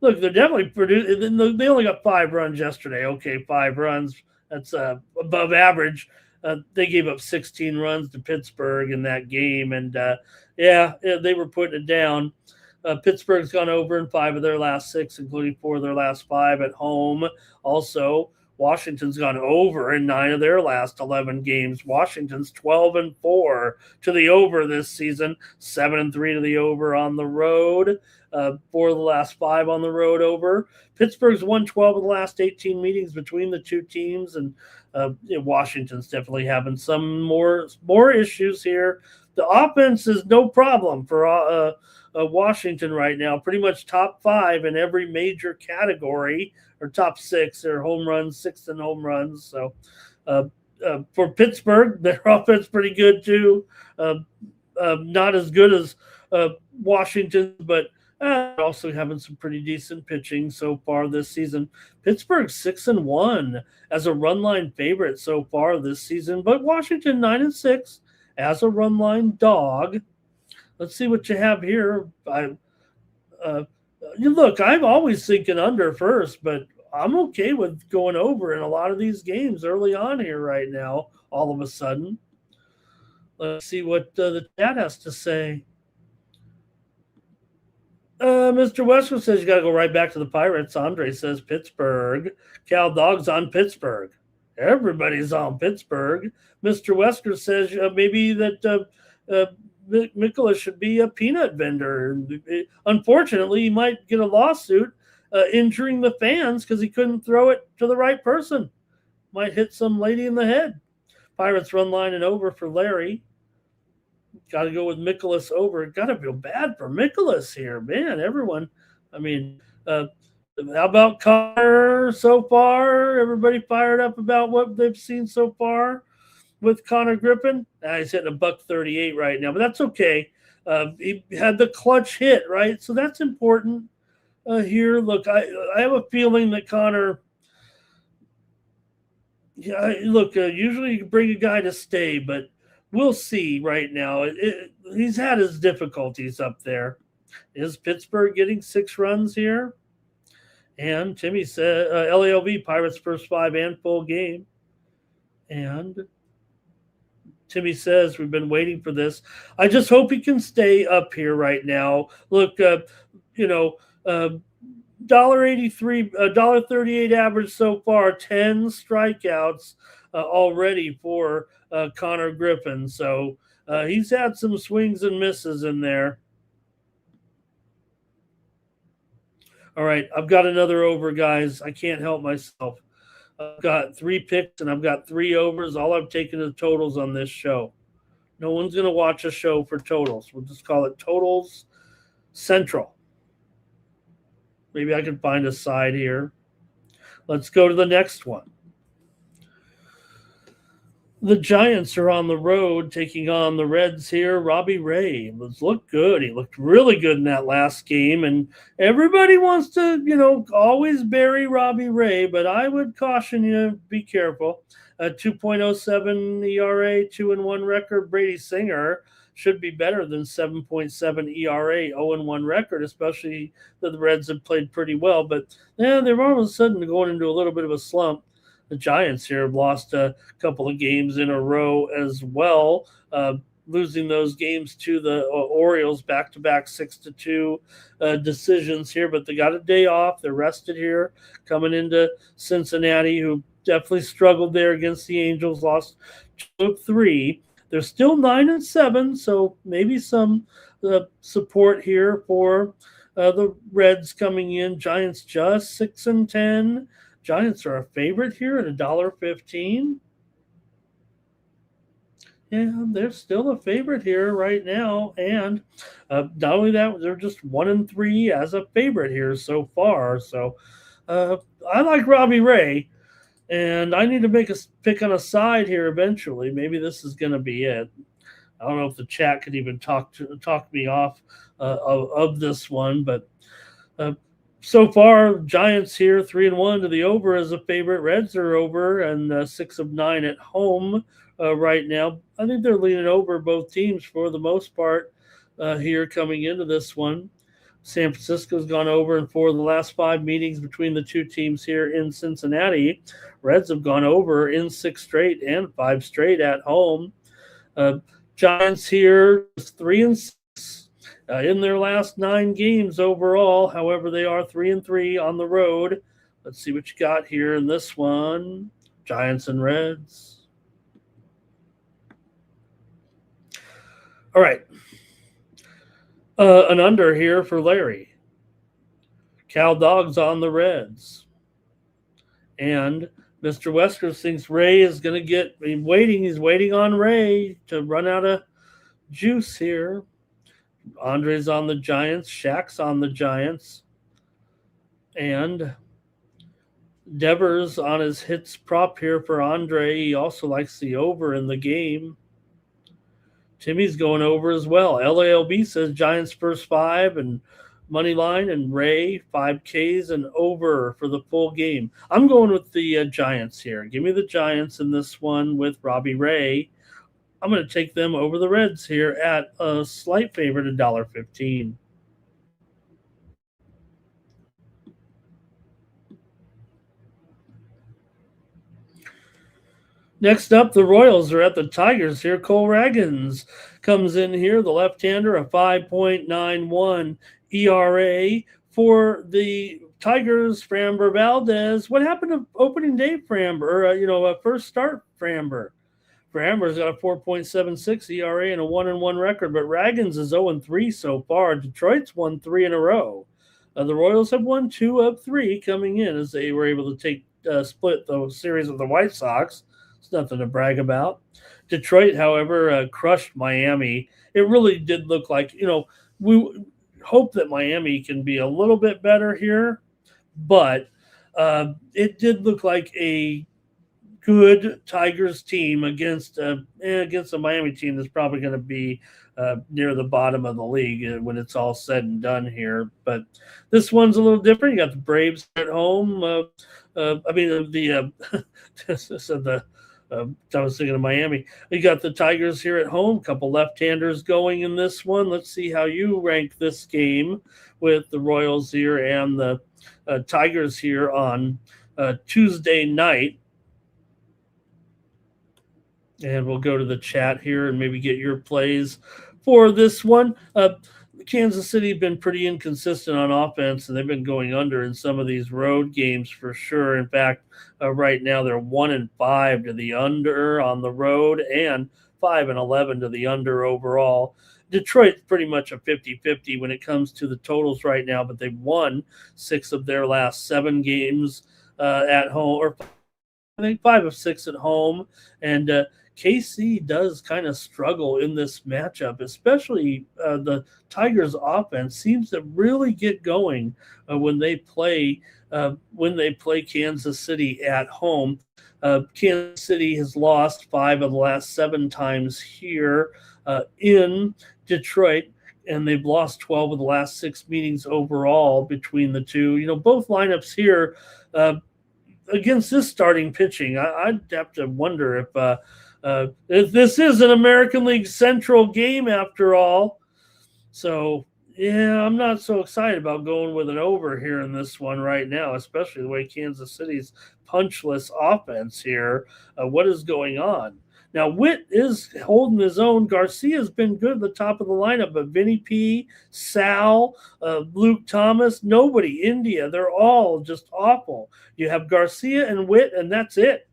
look, they're definitely producing. They only got 5 runs yesterday. Okay, 5 runs. That's above average. They gave up 16 runs to Pittsburgh in that game, and they were putting it down. Pittsburgh's gone over in 5 of their last 6, including 4 of their last 5 at home. Also, Washington's gone over in 9 of their last 11 games. Washington's 12-4 to the over this season, 7-3 to the over on the road. 4 of the last 5 on the road over. Pittsburgh's won 12 of the last 18 meetings between the two teams, and Washington's definitely having some more issues here. The offense is no problem for Washington right now, pretty much top 5 in every major category, or top 6. They're home runs, 6th in home runs. So for Pittsburgh, their offense pretty good too. Not as good as Washington, but also having some pretty decent pitching so far this season. Pittsburgh 6-1 as a run line favorite so far this season, but Washington 9-6 as a run line dog. Let's see what you have here. Look, I'm always thinking under first, but I'm okay with going over in a lot of these games early on here right now, all of a sudden. Let's see what the chat has to say. Mr. Westwood says you got to go right back to the Pirates. Andre says Pittsburgh. Cal Dog's on Pittsburgh. Everybody's on Pittsburgh. Mr. Wesker says maybe that Mikolas should be a peanut vendor. Unfortunately, he might get a lawsuit injuring the fans because he couldn't throw it to the right person. Might hit some lady in the head. Pirates run line and over for Larry. Got to go with Mikolas over. Got to feel bad for Mikolas here, man. Everyone, I mean, how about Connor so far? Everybody fired up about what they've seen so far with Connor Griffin. He's hitting $138 right now, but that's okay. He had the clutch hit, right? So that's important here. Look, I have a feeling that Connor. Yeah, look. Usually you can bring a guy to stay, but we'll see right now. He's had his difficulties up there. Is Pittsburgh getting 6 runs here? And Timmy said LALV Pirates first 5 and full game. And Timmy says we've been waiting for this. I just hope he can stay up here right now. Look, $1.83, $1.38 average so far, 10 strikeouts already for Connor Griffin. So he's had some swings and misses in there. All right, I've got another over, guys. I can't help myself. I've got 3 picks and I've got 3 overs. All I've taken is totals on this show. No one's going to watch a show for totals. We'll just call it Totals Central. Maybe I can find a side here. Let's go to the next one. The Giants are on the road taking on the Reds here. Robbie Ray looked good. He looked really good in that last game. And everybody wants to, always bury Robbie Ray, but I would caution you, be careful. 2.07 ERA, 2-1 record. Brady Singer should be better than 7.7 ERA, 0-1 record, especially that the Reds have played pretty well. But they're all of a sudden going into a little bit of a slump. The Giants here have lost a couple of games in a row as well, losing those games to the Orioles back-to-back 6-2 decisions here. But they got a day off. They're rested here coming into Cincinnati, who definitely struggled there against the Angels, lost 2-3. They're still 9-7, so maybe some support here for the Reds coming in. Giants just 6-10. Giants are a favorite here at $1.15. Yeah, they're still a favorite here right now, and not only that, they're just 1-3 as a favorite here so far. So uh, I like Robbie Ray, and I need to make a pick on a side here eventually. Maybe this is going to be it. I don't know if the chat could even talk me off of this one, but uh, so far, Giants here 3-1 to the over as a favorite. Reds are over and 6 of 9 at home right now. I think they're leaning over both teams for the most part here coming into this one. San Francisco's gone over in 4 of the last 5 meetings between the two teams here in Cincinnati. Reds have gone over in 6 straight and 5 straight at home. Uh, Giants here 3-6 in their last 9 games overall. However, they are 3-3 on the road. Let's see what you got here in this one. Giants and Reds. All right. An under here for Larry. Cal Dogs on the Reds. And Mr. Westers thinks Ray is going to get waiting. He's waiting on Ray to run out of juice here. Andre's on the Giants. Shaq's on the Giants. And Devers on his hits prop here for Andre. He also likes the over in the game. Timmy's going over as well. LALB says Giants first 5 and money line, and Ray 5Ks and over for the full game. I'm going with the Giants here. Give me the Giants in this one with Robbie Ray. I'm going to take them over the Reds here at a slight favorite, $1.15. Next up, the Royals are at the Tigers here. Cole Ragans comes in here, the left-hander, a 5.91 ERA for the Tigers. Framber Valdez. What happened to opening day Framber? A first start Framber. Framber's got a 4.76 ERA and a 1-1 record, but Ragans is 0-3 so far. Detroit's won 3 in a row. The Royals have won 2 of 3 coming in as they were able to split the series with the White Sox. It's nothing to brag about. Detroit, however, crushed Miami. It really did look like, we hope that Miami can be a little bit better here, but it did look like a good Tigers team against a Miami team that's probably going to be near the bottom of the league when it's all said and done here. But this one's a little different. You got the Braves at home. I was thinking of Miami. You got the Tigers here at home. A couple left-handers going in this one. Let's see how you rank this game with the Royals here and the Tigers here on Tuesday night. And we'll go to the chat here and maybe get your plays for this one. Kansas City have been pretty inconsistent on offense, and they've been going under in some of these road games for sure. In fact, right now they're 1-5 to the under on the road and 5-11 to the under overall. Detroit's pretty much a 50-50 when it comes to the totals right now, but they've won 6 of their last 7 games at home, or I think 5 of 6 at home. And KC does kind of struggle in this matchup, especially the Tigers' offense seems to really get going when they play Kansas City at home. Kansas City has lost 5 of the last 7 times here in Detroit, and they've lost 12 of the last 6 meetings overall between the two. Both lineups here against this starting pitching, I'd have to wonder if this is an American League Central game after all. So, yeah, I'm not so excited about going with an over here in this one right now, especially the way Kansas City's punchless offense here. What is going on? Now, Witt is holding his own. Garcia's been good at the top of the lineup, but Vinny P, Sal, Luke Thomas, nobody, India, they're all just awful. You have Garcia and Witt, and that's it.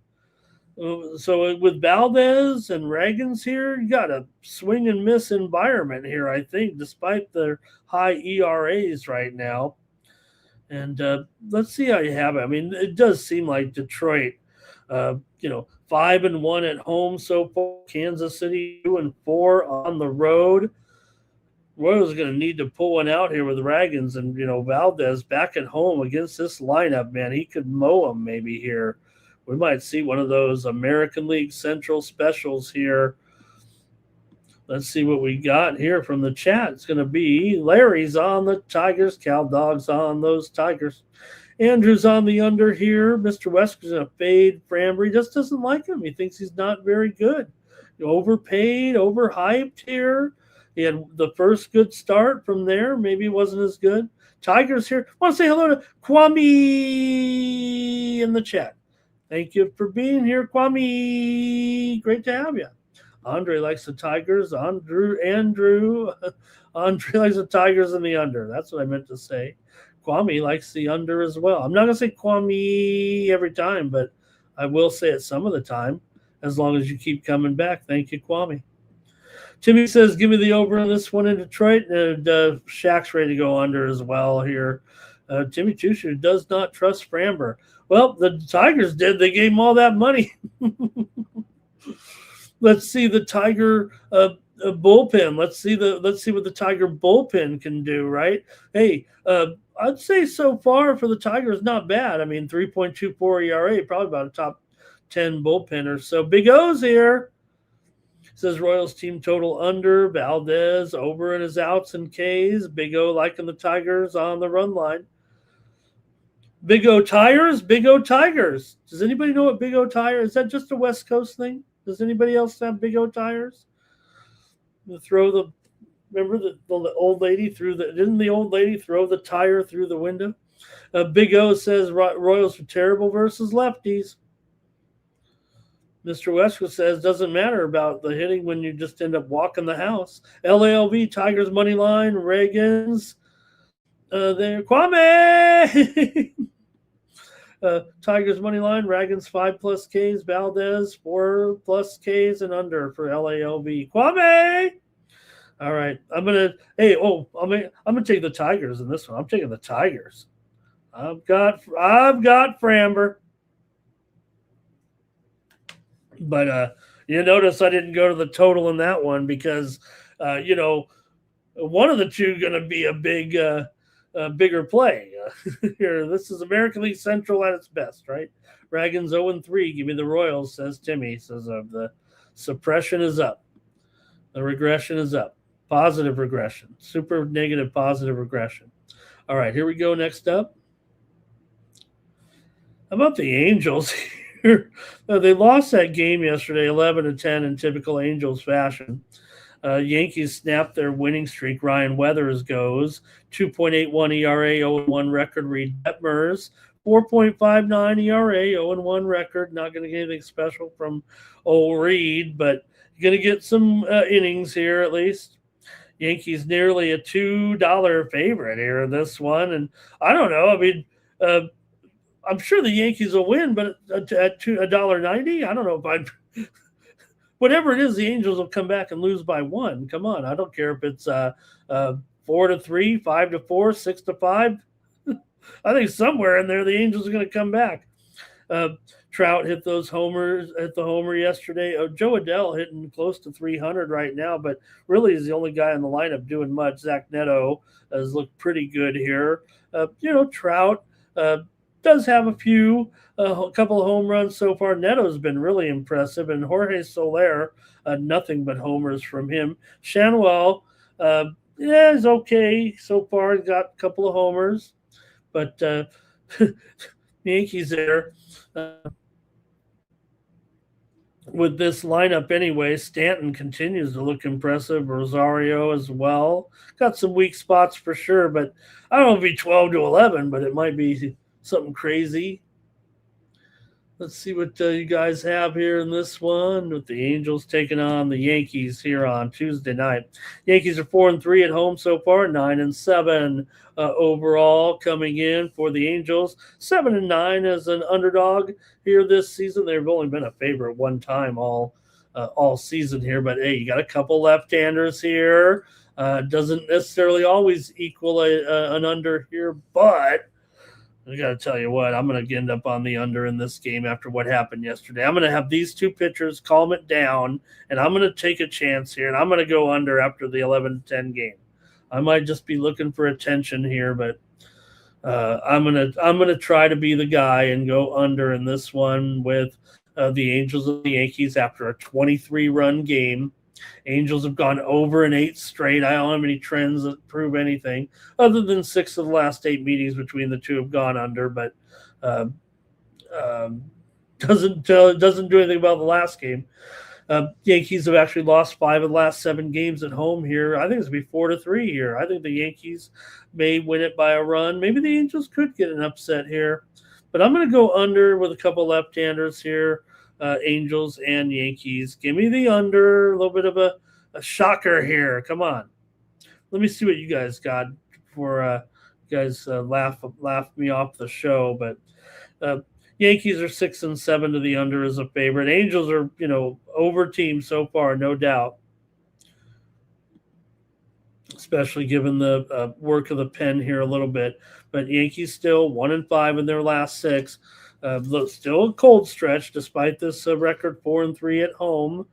So with Valdez and Ragans here, you got a swing and miss environment here, I think, despite their high ERAs right now. And let's see how you have it. I mean, it does seem like Detroit 5-1 at home so far. Kansas City 2-4 on the road. Royals are going to need to pull one out here with Ragans and, Valdez back at home against this lineup, man. He could mow them maybe here. We might see one of those American League Central specials here. Let's see what we got here from the chat. It's going to be Larry's on the Tigers, Cal Dog's on those Tigers. Andrew's on the under here. Mr. Wesker's going to fade Framber. He just doesn't like him. He thinks he's not very good. Overpaid, overhyped here. He had the first good start from there. Maybe it wasn't as good. Tigers here. I want to say hello to Kwame in the chat. Thank you for being here, Kwame. Great to have you. Andre likes the Tigers. Andrew likes the Tigers and the under. That's what I meant to say. Kwame likes the under as well. I'm not going to say Kwame every time, but I will say it some of the time as long as you keep coming back. Thank you, Kwame. Timmy says, give me the over on this one in Detroit. And Shaq's ready to go under as well here. Timmy Tusher does not trust Framber. Well, the Tigers did. They gave him all that money. Let's see the Tiger bullpen. Let's see what the Tiger bullpen can do, right? Hey, I'd say so far for the Tigers, not bad. I mean, 3.24 ERA, probably about a top 10 bullpen or so. Big O's here. Says Royals team total under. Valdez over in his outs and Ks. Big O liking the Tigers on the run line. Big O Tigers. Big O Tigers. Does anybody know what Big O Tires? Is that just a West Coast thing? Does anybody else have Big O Tires? Remember the old lady didn't the old lady throw the tire through the window? Big O says Royals are terrible versus lefties. Mr. Westwood says doesn't matter about the hitting when you just end up walking the house. LALV, Tigers money line, Reagan's there. Kwame! Tigers money line, Reagan's 5+ Ks, Valdez 4+ Ks and under for LALV. Kwame! All right. I'm gonna take the Tigers in this one. I'm taking the Tigers. I've got Framber. But you notice I didn't go to the total in that one because one of the two going to be a bigger play here. This is American League Central at its best, right? Dragons 0-3. Give me the Royals, says Timmy. Says the suppression is up, the regression is up, positive regression, super negative positive regression. All right, here we go. Next up, how about the Angels? They lost that game yesterday, 11-10 in typical Angels fashion. Yankees snapped their winning streak. Ryan Weathers goes 2.81 ERA, 0-1 record. Reed Detmers 4.59 ERA, 0-1 record. Not going to get anything special from old Reed, but going to get some innings here at least. Yankees nearly a $2 favorite here in this one, and I don't know. I mean. I'm sure the Yankees will win, but at $1.90, I don't know if I'd whatever it is, the Angels will come back and lose by 1. Come on, I don't care if it's 4-3, 5-4, 6-5. I think somewhere in there the Angels are going to come back. Trout hit those homers at the homer yesterday. Joe Adell hitting close to 300 right now, but really is the only guy in the lineup doing much. Zach Neto has looked pretty good here. Trout. Does have a couple of home runs so far. Neto's been really impressive, and Jorge Soler, nothing but homers from him. Shanwell, is okay so far. He's got a couple of homers, but the Yankees there with this lineup anyway. Stanton continues to look impressive. Rosario as well. Got some weak spots for sure, but I don't know if it'll be 12-11, but it might be something crazy. Let's see what you guys have here in this one with the Angels taking on the Yankees here on Tuesday night. Yankees are 4-3 at home so far, 9-7 overall coming in for the Angels. 7-9 as an underdog here this season. They've only been a favorite one time all season here, but hey, you got a couple left-handers here. Doesn't necessarily always equal an under here, but I got to tell you what, I'm going to end up on the under in this game after what happened yesterday. I'm going to have these two pitchers calm it down, and I'm going to take a chance here, and I'm going to go under after the 11-10 game. I might just be looking for attention here, but I'm gonna try to be the guy and go under in this one with the Angels and the Yankees after a 23-run game. Angels have gone over in 8 straight. I don't have any trends that prove anything other than 6 of the last 8 meetings between the two have gone under, but uh, um, doesn't do anything about the last game. Yankees have actually lost 5 of the last 7 games at home here. I think it's going to be 4-3 here. I think the Yankees may win it by a run. Maybe the Angels could get an upset here. But I'm going to go under with a couple left-handers here, Angels and Yankees. Give me the under, a little bit of a shocker here. Come on. Let me see what you guys got before you guys laugh me off the show. But Yankees are 6-7 to the under as a favorite. Angels are, over team so far, no doubt. Especially given the work of the pen here a little bit. But Yankees still 1-5 in their last 6. Still a cold stretch despite this record 4-3 at home.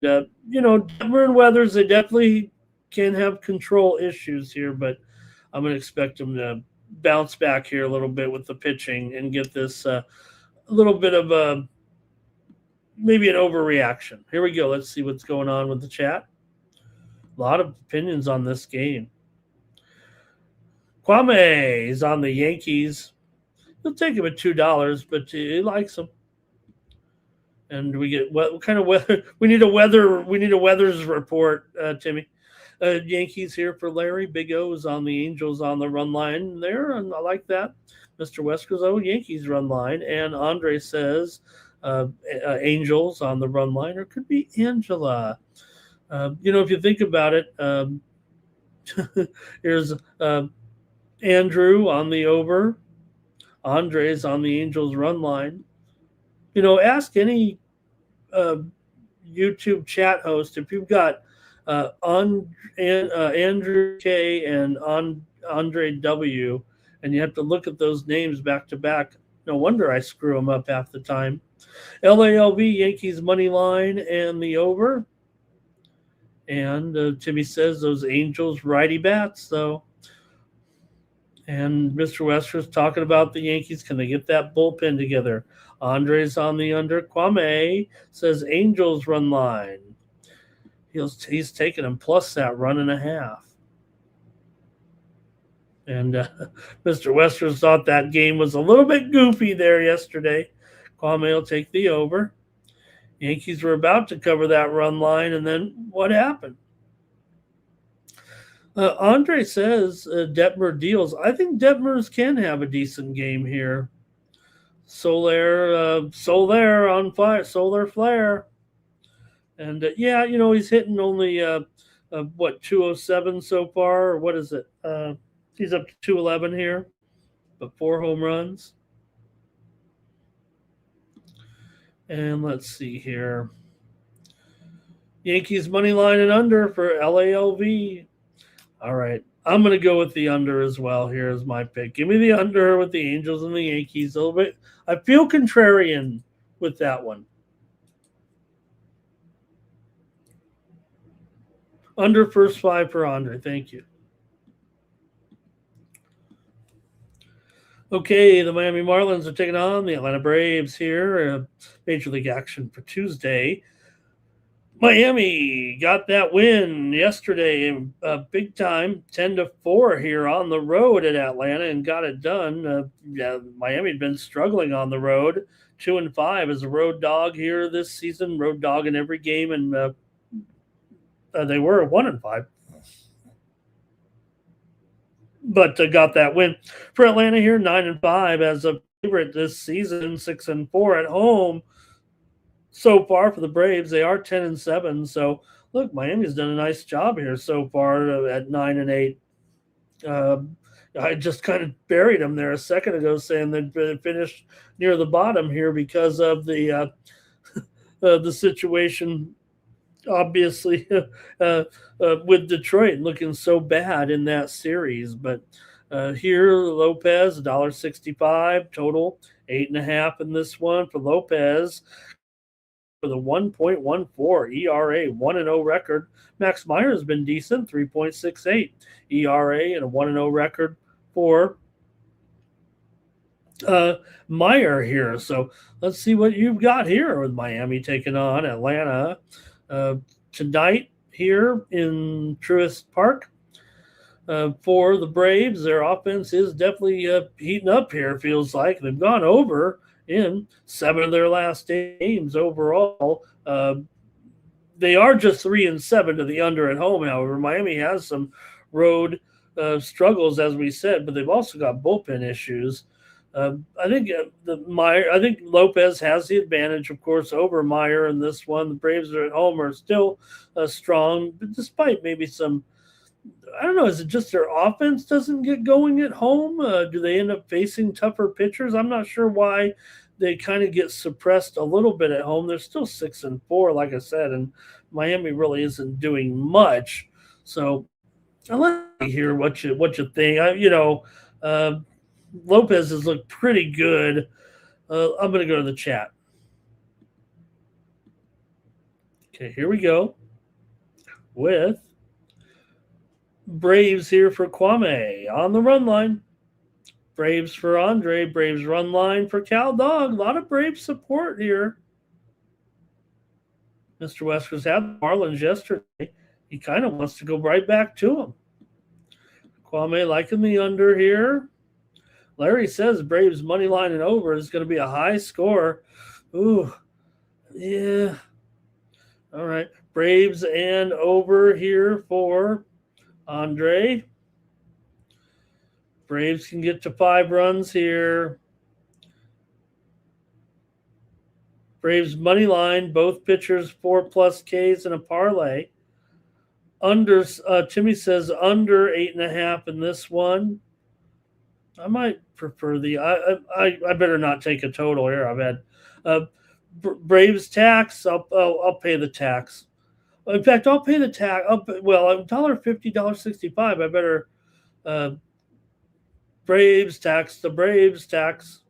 Denver and Weathers, they definitely can have control issues here, but I'm going to expect them to bounce back here a little bit with the pitching and get this a little bit of maybe an overreaction. Here we go. Let's see what's going on with the chat. A lot of opinions on this game. Kwame is on the Yankees. He'll take him at $2, but he likes them. And we get what kind of weather? We need a weather's report, Timmy. Yankees here for Larry. Big O's on the Angels on the run line there, and I like that. Mr. West goes, Yankees run line, and Andre says Angels on the run line, or it could be Angela. If you think about it, here's Andrew on the over. Andre's on the Angels run line. Ask any YouTube chat host if you've got Andrew K and Andre W, and you have to look at those names back to back. No wonder I screw them up half the time. LALV, Yankees money line and the over. And Timmy says those Angels righty bats, though. And Mr. Wester's talking about the Yankees. Can they get that bullpen together? Andre's on the under. Kwame says Angels run line. He's taking them plus that run and a half. And Mr. Wester's thought that game was a little bit goofy there yesterday. Kwame will take the over. Yankees were about to cover that run line, and then what happened? Andre says Detmer deals. I think Detmers can have a decent game here. Soler on fire. Solar flare. And, he's hitting only, 207 so far? Or what is it? He's up to 211 here, but 4 home runs. And let's see here. Yankees money line and under for LALV. All right. I'm going to go with the under as well. Here's my pick. Give me the under with the Angels and the Yankees a little bit. I feel contrarian with that one. Under first 5 for Andre. Thank you. Okay, the Miami Marlins are taking on the Atlanta Braves here. Major League action for Tuesday. Miami got that win yesterday, big time, 10-4 here on the road at Atlanta, and got it done. Miami had been struggling on the road, 2-5 as a road dog here this season, road dog in every game, and they were 1-5. But got that win for Atlanta here, 9-5 as a favorite this season, 6-4 at home. So far for the Braves, they are 10-7. So look, Miami's done a nice job here so far at 9-8. I just kind of buried them there a second ago, saying they'd finished near the bottom here because of the situation. Obviously, with Detroit looking so bad in that series, but Here, Lopez, $1.65 total, 8.5 in this one for Lopez. For the 1.14 ERA, 1-0 record. Max Meyer has been decent, 3.68 ERA, and a 1-0 record for uh, Meyer here. So let's see what you've got here with Miami taking on Atlanta uh, tonight here in Truist Park. For the Braves, their offense is definitely heating up here. Feels like they've gone over in 7 of their last games overall. They are just 3-7 to the under at home. However, Miami has some road struggles, as we said, but they've also got bullpen issues. I think Lopez has the advantage, of course, over Meyer in this one. The Braves are at home are still strong, but despite maybe some. I don't know. Is it just their offense doesn't get going at home? Do they end up facing tougher pitchers? I'm not sure why they kind of get suppressed a little bit at home. They're still 6-4, like I said, and Miami really isn't doing much. So I'll let you hear what you think. Uh, Lopez has looked pretty good. I'm going to go to the chat. Okay, here we go with Braves here for Kwame on the run line. Braves for Andre. Braves run line for Cal Dog. A lot of Braves support here. Mr. West was at the Marlins yesterday. He kind of wants to go right back to them. Kwame liking the under here. Larry says Braves money line and over is going to be a high score. Ooh, yeah. All right. Braves and over here for Andre. Braves can get to 5 runs here. Braves money line, both pitchers 4+ Ks and a parlay. Under, Timmy says under 8.5 in this one. I might prefer the. I better not take a total here. I've had Braves tax. I'll pay the tax. In fact, I'll pay the tax. $1.50, $1.65. I better Braves tax. The Braves tax.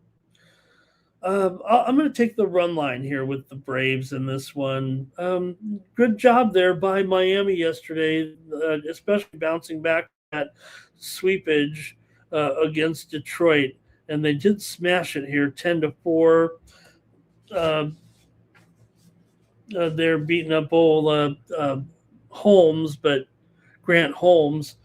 I'm going to take the run line here with the Braves in this one. Good job there by Miami yesterday, especially bouncing back that sweepage against Detroit, and they did smash it here, 10-4. They're beating up old Holmes, but Grant Holmes.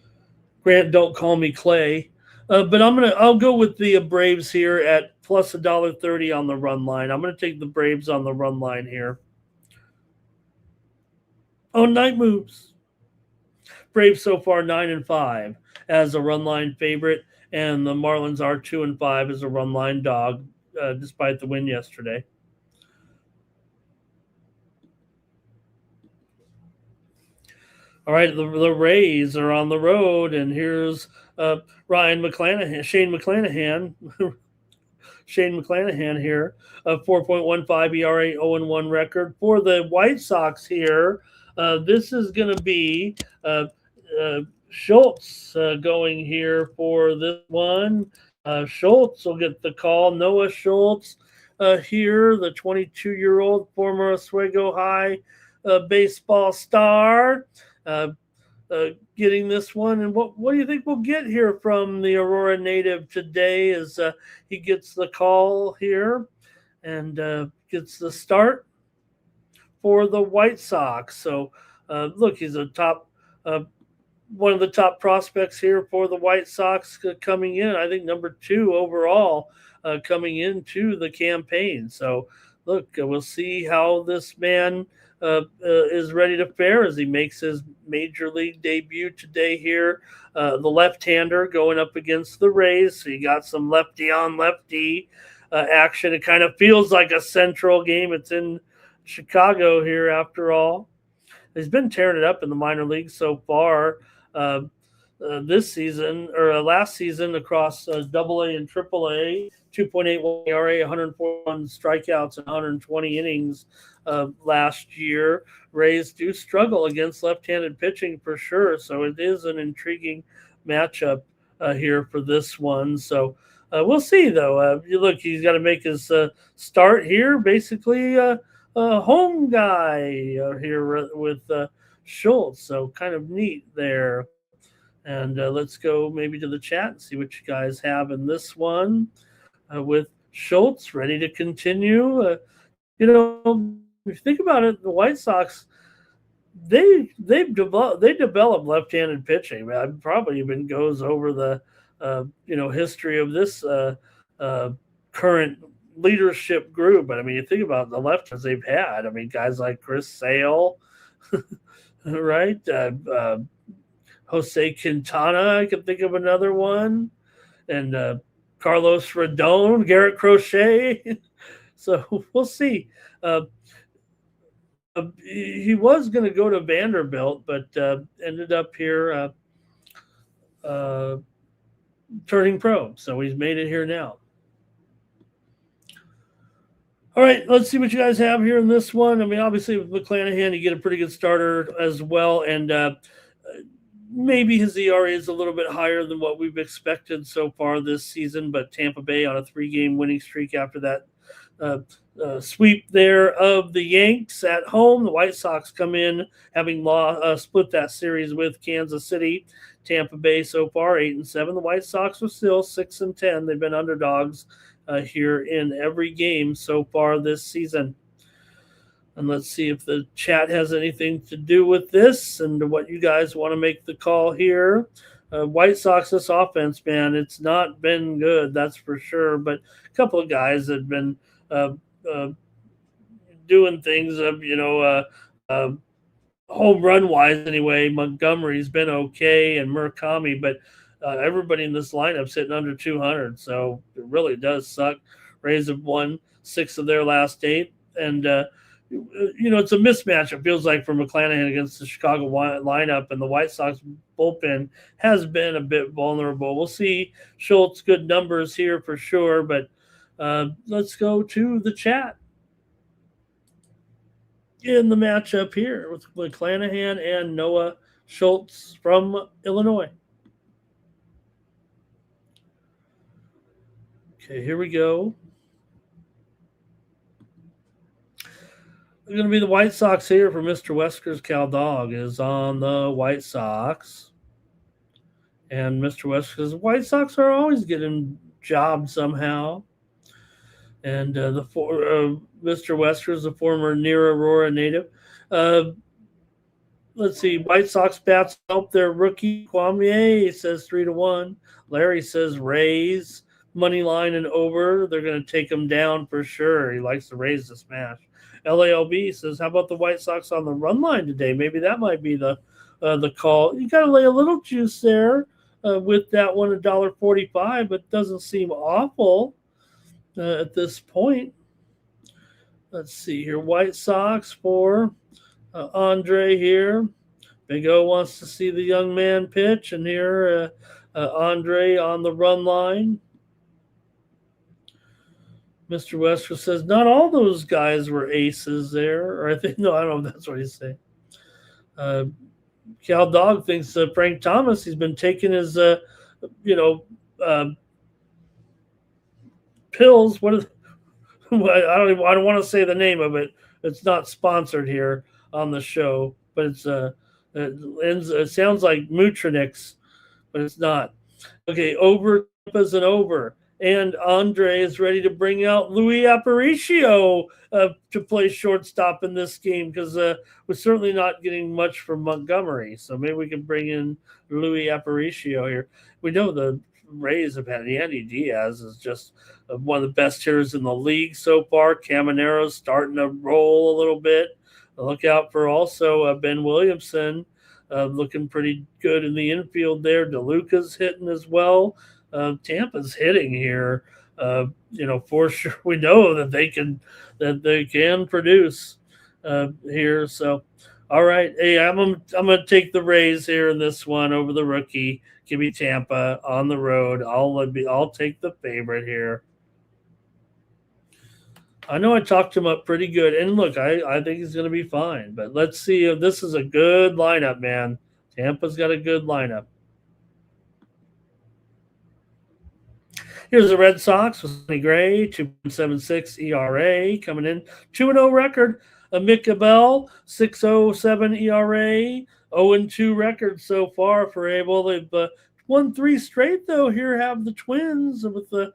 Grant, don't call me Clay. But I'll go with the Braves here at plus $1.30 on the run line. I'm going to take the Braves on the run line here. Oh, night moves. Braves so far 9-5 as a run line favorite, and the Marlins are 2-5 as a run line dog, despite the win yesterday. All right, the Rays are on the road, and here's Shane McClanahan. Shane McClanahan here, a 4.15 ERA, 0-1 record. For the White Sox here, this is going to be Schultz going here for this one. Schultz will get the call. Noah Schultz here, the 22-year-old former Oswego High baseball star. Getting this one, and what do you think we'll get here from the Aurora native today as he gets the call here and gets the start for the White Sox. So look, he's a top one of the top prospects here for the White Sox coming in. I think number 2 overall coming into the campaign. So look, we'll see how this man is ready to fare as he makes his major league debut today here. The left-hander going up against the Rays. So you got some lefty on lefty action. It kind of feels like a central game. It's in Chicago here after all. He's been tearing it up in the minor leagues so far this season, or last season, across AA and AAA. 2.81 ERA, 141 strikeouts, and 120 innings last year. Rays do struggle against left-handed pitching for sure, so it is an intriguing matchup here for this one. So we'll see, though. You look, he's got to make his start here. Basically, home guy here with Schultz. So kind of neat there. And let's go maybe to the chat and see what you guys have in this one with Schultz ready to continue. If you think about it, the White Sox they develop left-handed pitching. Probably even goes over the history of this uh, current leadership group. But I mean, you think about the lefties they've had. I mean, guys like Chris Sale, right? Jose Quintana, I can think of another one, and Carlos Rodon, Garrett Crochet. So we'll see. He was going to go to Vanderbilt, but ended up here uh, turning pro. So he's made it here now. All right, let's see what you guys have here in this one. I mean, obviously with McClanahan, you get a pretty good starter as well, and maybe his ERA is a little bit higher than what we've expected so far this season. But Tampa Bay on a 3-game winning streak after that sweep there of the Yanks at home. The White Sox come in having split that series with Kansas City. Tampa Bay so far 8-7. The White Sox are still 6-10. They've been underdogs here in every game so far this season. And let's see if the chat has anything to do with this and what you guys want to make the call here. White Sox, this offense, man, it's not been good, that's for sure. But a couple of guys have been doing things home run wise anyway. Montgomery's been okay, and Murakami, but everybody in this lineup's hitting under 200, so it really does suck. Rays have won 6 of their last 8, and it's a mismatch. It feels like for McClanahan against the Chicago lineup, and the White Sox bullpen has been a bit vulnerable. We'll see Schultz good numbers here for sure, but let's go to the chat in the matchup here with McClanahan and Noah Schultz from Illinois. Okay, here we go. It's going to be the White Sox here for Mr. Wesker's Cal Dog is on the White Sox. And Mr. Wesker's White Sox are always getting jobbed somehow. And Mr. Wesker is a former near Aurora native. Let's see. White Sox bats help their rookie. Kwame says 3-1. Larry says Rays. Money line and over. They're going to take them down for sure. He likes the Rays to smash. LALB says, how about the White Sox on the run line today? Maybe that might be the call. You got to lay a little juice there with that one, $1.45, but doesn't seem awful at this point. Let's see here. White Sox for Andre here. Big O wants to see the young man pitch, and here Andre on the run line. Mr. Wesker says, not all those guys were aces there. Or I think, no, I don't know if that's what he's saying. Cal Dog thinks Frank Thomas, he's been taking his, pills. What is, I don't want to say the name of it. It's not sponsored here on the show, but it sounds like Mutrinix, but it's not. Okay, over is an over. And Andre is ready to bring out Louis Aparicio to play shortstop in this game because we're certainly not getting much from Montgomery. So maybe we can bring in Louis Aparicio here. We know the Rays have had Andy Diaz is just one of the best hitters in the league so far. Camanero's starting to roll a little bit. Look out for also Ben Williamson looking pretty good in the infield there. DeLuca's hitting as well. Tampa's hitting here, for sure. We know that they can produce here. So, all right, hey, I'm gonna take the Rays here in this one over the rookie. Give me Tampa on the road. I'll take the favorite here. I know I talked him up pretty good, and look, I think he's gonna be fine. But let's see if this is a good lineup, man. Tampa's got a good lineup. Here's the Red Sox with Sonny Gray, 2.76 ERA, coming in 2-0 record. Mika Bell, 6.07 ERA, 0-2 record so far for Abel. They've won 3 straight, though. Here have the Twins with the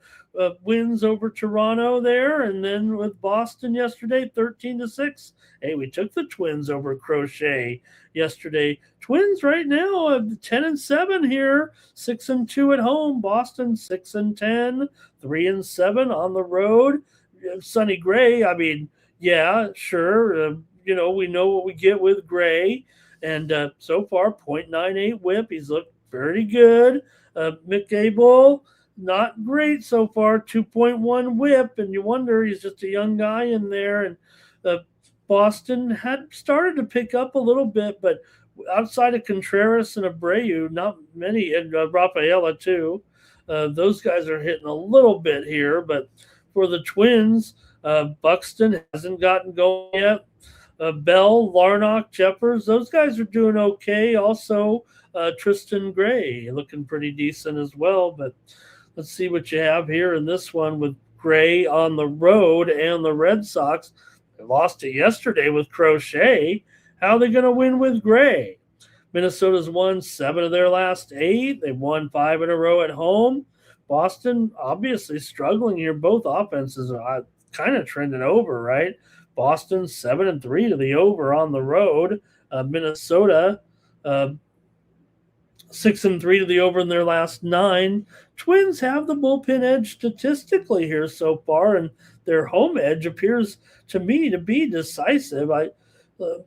wins over Toronto there, and then with Boston yesterday, 13-6. Hey, we took the Twins over Crochet yesterday. Twins right now 10-7 here, 6-2 at home. Boston 6-10, 3-7 on the road. Sonny Gray, I mean, yeah, sure. We know what we get with Gray, and so far 0.98 WHIP. He's looked very good. Mick Abel, not great so far, 2.1 WHIP, and you wonder, he's just a young guy in there. And Boston had started to pick up a little bit, but outside of Contreras and Abreu, not many, and Rafaela too. Those guys are hitting a little bit here, but for the Twins, Buxton hasn't gotten going yet. Bell, Larnach, Jeffers, those guys are doing okay. Also, Tristan Gray looking pretty decent as well. But let's see what you have here in this one with Gray on the road and the Red Sox. They lost it yesterday with Crochet. How are they going to win with Gray? Minnesota's won 7 of their last 8. They've won 5 in a row at home. Boston obviously struggling here. Both offenses are kind of trending over, right? Boston 7-3 to the over on the road. Minnesota 6-3 to the over in their last 9. Twins have the bullpen edge statistically here so far, and their home edge appears to me to be decisive. The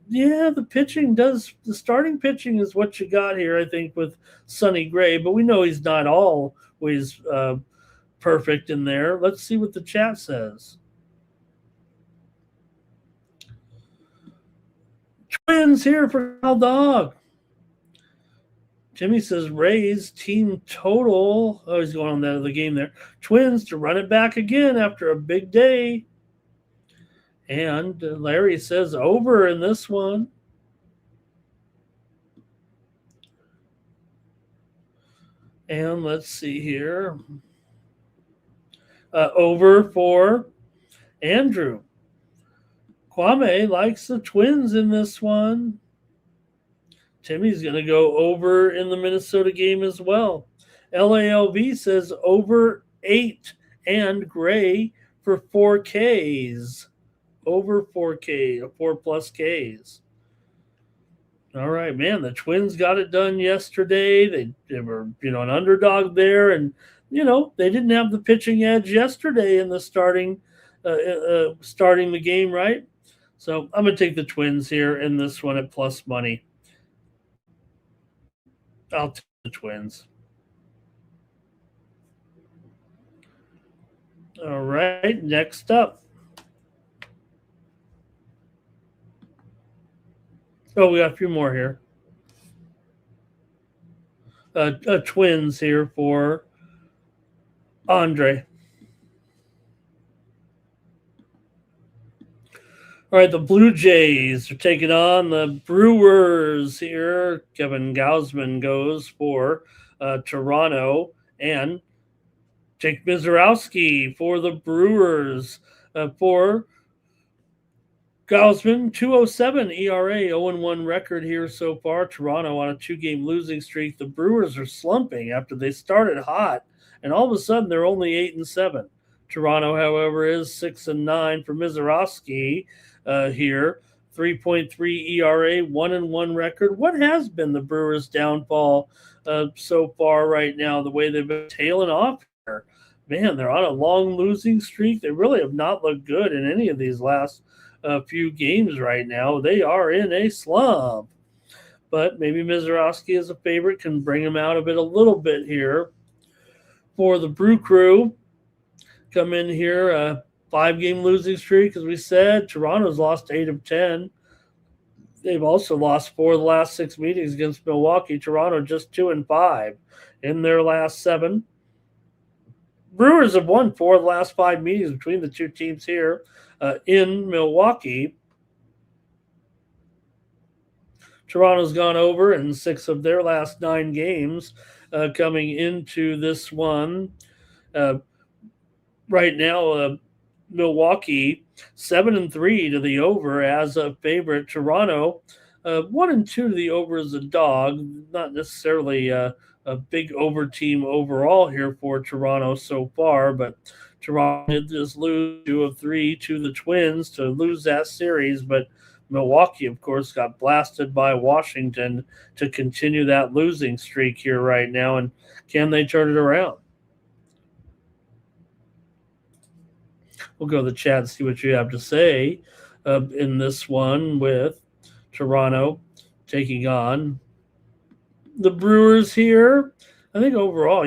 starting pitching is what you got here, I think, with Sonny Gray, but we know he's not always perfect in there. Let's see what the chat says. Twins here for Cal Dog. Jimmy says Rays team total. Oh, he's going on that other game there. Twins to run it back again after a big day. And Larry says over in this one. And let's see here. Over for Andrew. Kwame likes the Twins in this one. Timmy's going to go over in the Minnesota game as well. LALV says over 8 and Gray for 4 Ks. Over 4K, 4+ Ks. All right, man. The Twins got it done yesterday. They were, an underdog there, and they didn't have the pitching edge yesterday in the starting the game, right? So I'm gonna take the Twins here in this one at plus money. I'll take the Twins. All right, next up. Oh, we got a few more here. Twins here for Andre. All right, the Blue Jays are taking on the Brewers here. Kevin Gausman goes for Toronto, and Jake Mizorowski for the Brewers. For Gausman, 2.07 ERA, 0-1 record here so far. Toronto on a 2-game losing streak. The Brewers are slumping after they started hot, and all of a sudden they're only 8-7. Toronto, however, is 6-9 for Mizorowski here. 3.3 ERA, 1-1 record. What has been the Brewers' downfall so far right now, the way they've been tailing off here? Man, they're on a long losing streak. They really have not looked good in any of these last few games right now. They are in a slump. But maybe Mizorowski as a favorite can bring them out of it a little bit here. For the Brew Crew, come in here, a 5-game losing streak, as we said. Toronto's lost 8 of 10. They've also lost 4 of the last 6 meetings against Milwaukee. Toronto just 2-5 in their last 7. Brewers have won 4 of the last 5 meetings between the two teams here in Milwaukee. Toronto's gone over in 6 of their last 9 games coming into this one. right now, Milwaukee 7-3 to the over as a favorite. Toronto 1-2 to the over as a dog. Not necessarily a big over team overall here for Toronto so far, but Toronto did just lose 2 of 3 to the Twins to lose that series. But Milwaukee, of course, got blasted by Washington to continue that losing streak here right now. And can they turn it around? We'll go to the chat and see what you have to say in this one with Toronto taking on the Brewers here. I think overall,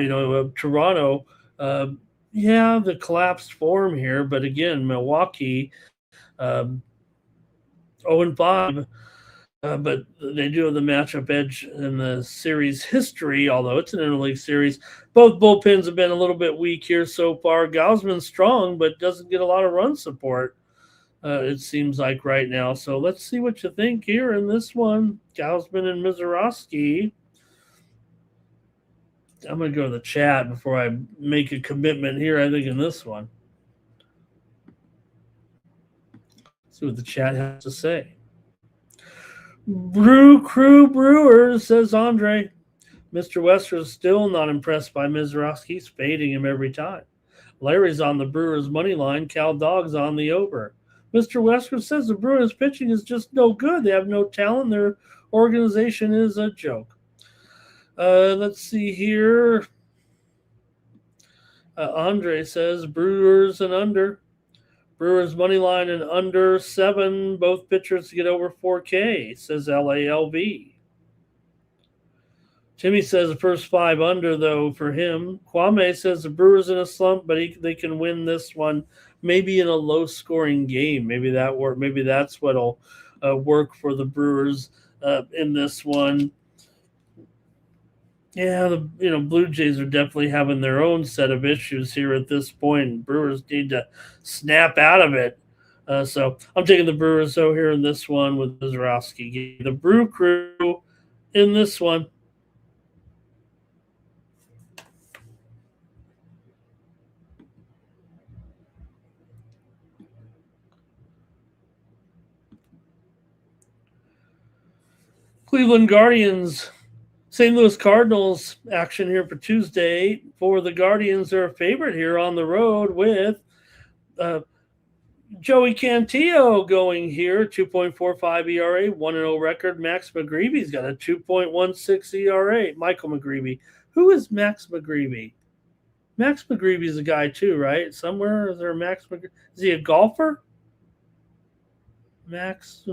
Toronto, uh, yeah, the collapsed form here, but again, Milwaukee, 0-5. But they do have the matchup edge in the series history, although it's an interleague series. Both bullpens have been a little bit weak here so far. Gausman's strong, but doesn't get a lot of run support, it seems like right now. So let's see what you think here in this one. Gausman and Mizorowski. I'm going to go to the chat before I make a commitment here, I think, in this one. See what the chat has to say. Brew Crew Brewers, says Andre. Mr. Wester is still not impressed by Mizorowski. He's fading him every time. Larry's on the Brewers' money line. Cal Dog's on the over. Mr. Wester says the Brewers' pitching is just no good. They have no talent. Their organization is a joke. Let's see here. Andre says Brewers and under. Brewers money line and under 7. Both pitchers to get over 4K, says LALV. Timmy says the first 5 under, though, for him. Kwame says the Brewers in a slump, but they can win this one, maybe in a low-scoring game. Maybe that's what'll work for the Brewers in this one. Yeah, the Blue Jays are definitely having their own set of issues here at this point. Brewers need to snap out of it. So I'm taking the Brewers here in this one with Mizorowski. The Brew Crew in this one. Cleveland Guardians, St. Louis Cardinals action here for Tuesday. For the Guardians, they're a favorite here on the road with Joey Cantillo going here, 2.45 ERA, 1-0 record. Max McGreevy's got a 2.16 ERA. Michael McGreevy. Who is Max McGreevy? Max McGreevy's a guy too, right? Somewhere is there a Max McGreevy? Is he a golfer? Max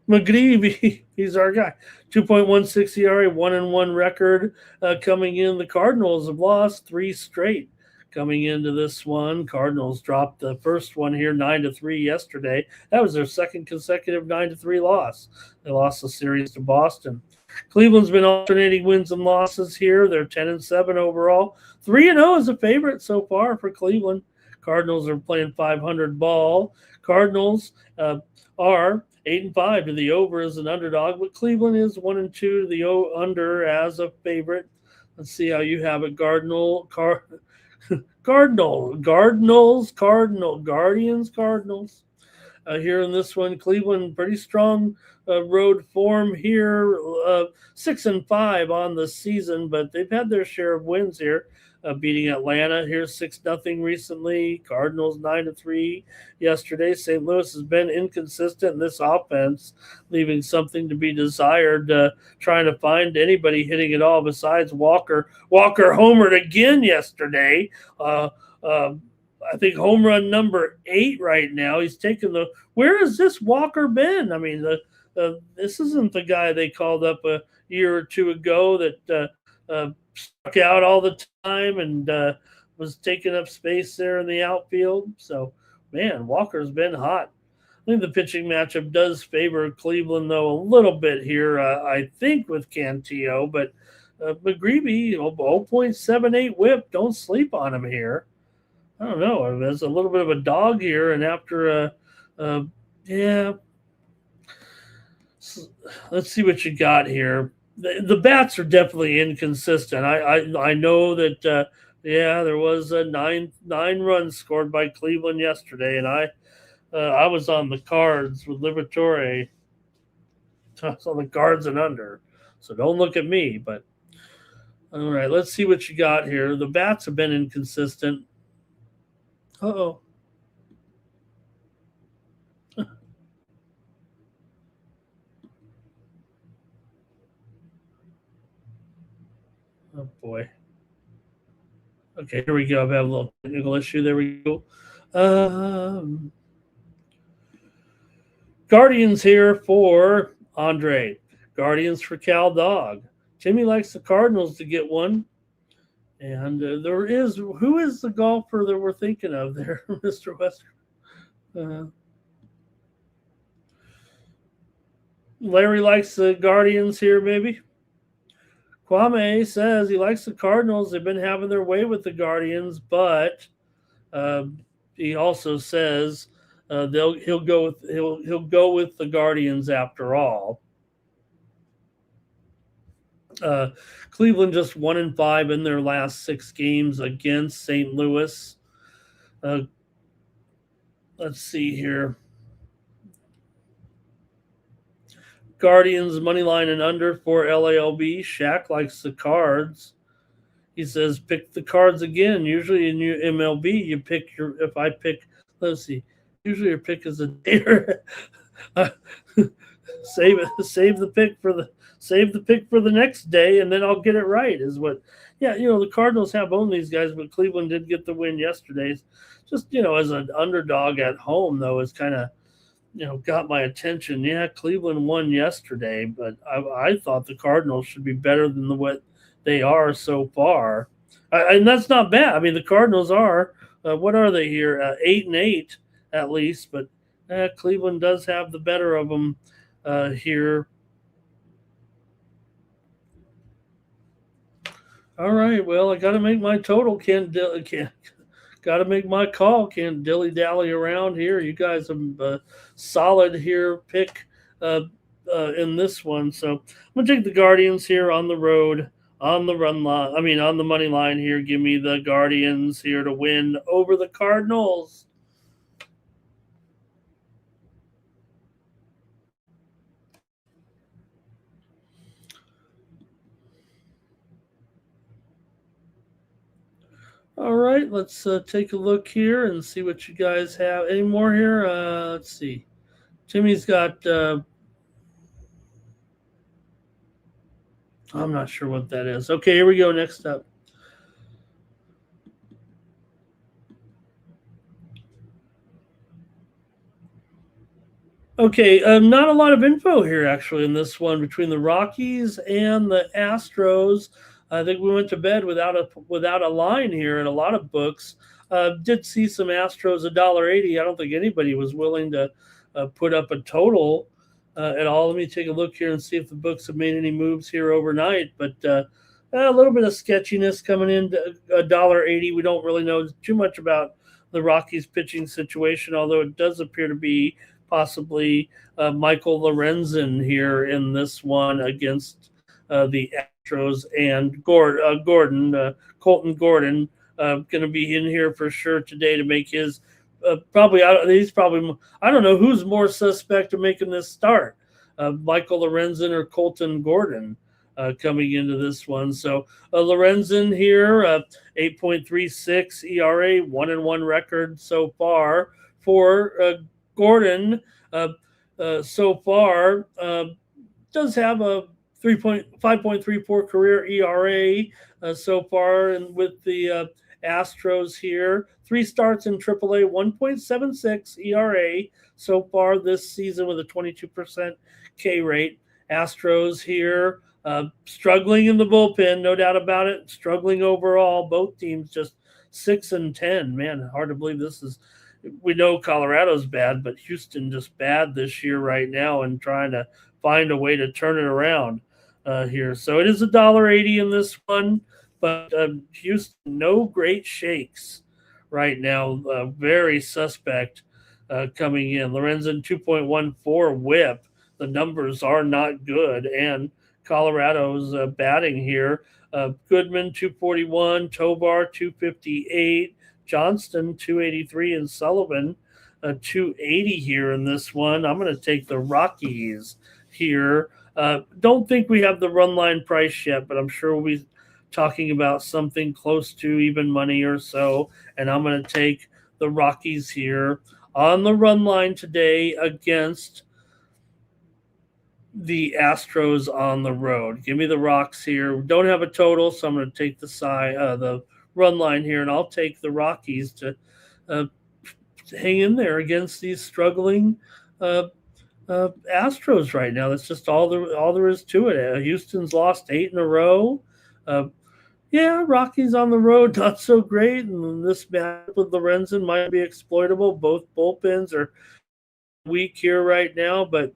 McGreevy, he's our guy. 2.16 ERA, 1-1 record coming in. The Cardinals have lost 3 straight coming into this one. Cardinals dropped the first one here 9-3 yesterday. That was their second consecutive 9-3 loss. They lost the series to Boston. Cleveland's been alternating wins and losses here. They're 10-7 overall. 3-0 is a favorite so far for Cleveland. Cardinals are playing 500 ball. Cardinals are 8-5 to the over as an underdog, but Cleveland is 1-2 to the under as a favorite. Let's see how you have it. Guardians. Here in this one, Cleveland pretty strong road form here, 6-5 on the season, but they've had their share of wins here. Beating Atlanta here 6-0 recently. Cardinals 9-3 yesterday. St. Louis has been inconsistent in this offense, leaving something to be desired. Trying to find anybody hitting it all besides Walker. Walker homered again yesterday. I think home run number 8 right now. He's taken the. Where has this Walker been? I mean, this isn't the guy they called up a year or two ago that struck out all the time and was taking up space there in the outfield. So, man, Walker's been hot. I think the pitching matchup does favor Cleveland, though, a little bit here, I think, with Cantillo. But McGreevy, 0.78 whip. Don't sleep on him here. I don't know. There's a little bit of a dog here. And after, let's see what you got here. The bats are definitely inconsistent. I know that Yeah, there was a nine runs scored by Cleveland yesterday, and I was on the cards with Liberatore. I was on the cards and under, so don't look at me. But all right, let's see what you got here. The bats have been inconsistent. Oh, oh boy. Okay, here we go. I have a little technical issue. There we go. Um, Guardians here for Andre. Guardians for Cal Dog. Jimmy likes the Cardinals to get one. And there is, who is the golfer that we're thinking of there, Mr. Wester? Uh, Larry likes the Guardians here, maybe. Kwame says he likes the Cardinals. They've been having their way with the Guardians, but uh, he also says he'll go with the Guardians after all. Uh, Cleveland just 1-5 in their last 6 games against St. Louis. Let's see here. Guardians money line and under for LALB. Shaq likes the Cards. He says pick the Cards again. Usually in your MLB, you pick your. If I pick, let's see. Usually your pick is a dater. Save it. Save the pick for the next day, and then I'll get it right. Is what. Yeah, the Cardinals have owned these guys, but Cleveland did get the win yesterday. Just as an underdog at home, though, is kind of got my attention. Yeah, Cleveland won yesterday, but I thought the Cardinals should be better than what they are so far, and that's not bad. I mean, the Cardinals are what are they here? 8-8 at least, but Cleveland does have the better of them here. All right, well, I got to make my total. Can't got to make my call. Can't dilly dally around here. You guys have solid here pick in this one. So I'm gonna take the Guardians here on the road on the run line. I mean on the money line here. Give me the Guardians here to win over the Cardinals. All right, let's take a look here and see what you guys have. Any more here? Let's see. Jimmy's got. I'm not sure what that is. Okay, here we go. Next up. Okay, not a lot of info here actually in this one between the Rockies and the Astros. I think we went to bed without a line here in a lot of books. Did see some Astros $1.80. I don't think anybody was willing to put up a total at all. Let me take a look here and see if the books have made any moves here overnight. But a little bit of sketchiness coming in $1.80. We don't really know too much about the Rockies pitching situation, although it does appear to be possibly Michael Lorenzen here in this one against the Astros and Colton Gordon, going to be in here for sure today to make his he's probably I don't know who's more suspect of making this start, Michael Lorenzen or Colton Gordon. Coming into this one, so Lorenzen here, 8.36 ERA, 1-1 record so far for Gordon. So far does have a 5.34 career ERA so far, and with the Astros here, 3 starts in AAA, 1.76 ERA so far this season with a 22% K rate. Astros here struggling in the bullpen, no doubt about it. Struggling overall, both teams just 6-10. Man, hard to believe this is. We know Colorado's bad, but Houston just bad this year right now, and trying to find a way to turn it around here. So it is $1.80 in this one, but Houston, no great shakes right now. Very suspect coming in. Lorenzen 2.14 WHIP. The numbers are not good, and Colorado's batting here. Goodman 241, Tovar 258, Johnston 283, and Sullivan 280 here in this one. I'm going to take the Rockies here. Don't think we have the run line price yet, but I'm sure we'll be talking about something close to even money or so. And I'm going to take the Rockies here on the run line today against the Astros on the road. Give me the Rocks here. We don't have a total, so I'm going to take the run line here, and I'll take the Rockies to hang in there against these struggling Astros right now. That's just all there is to it. Houston's lost 8 in a row. Yeah, Rockies on the road, not so great. And this matchup with Lorenzen might be exploitable. Both bullpens are weak here right now, but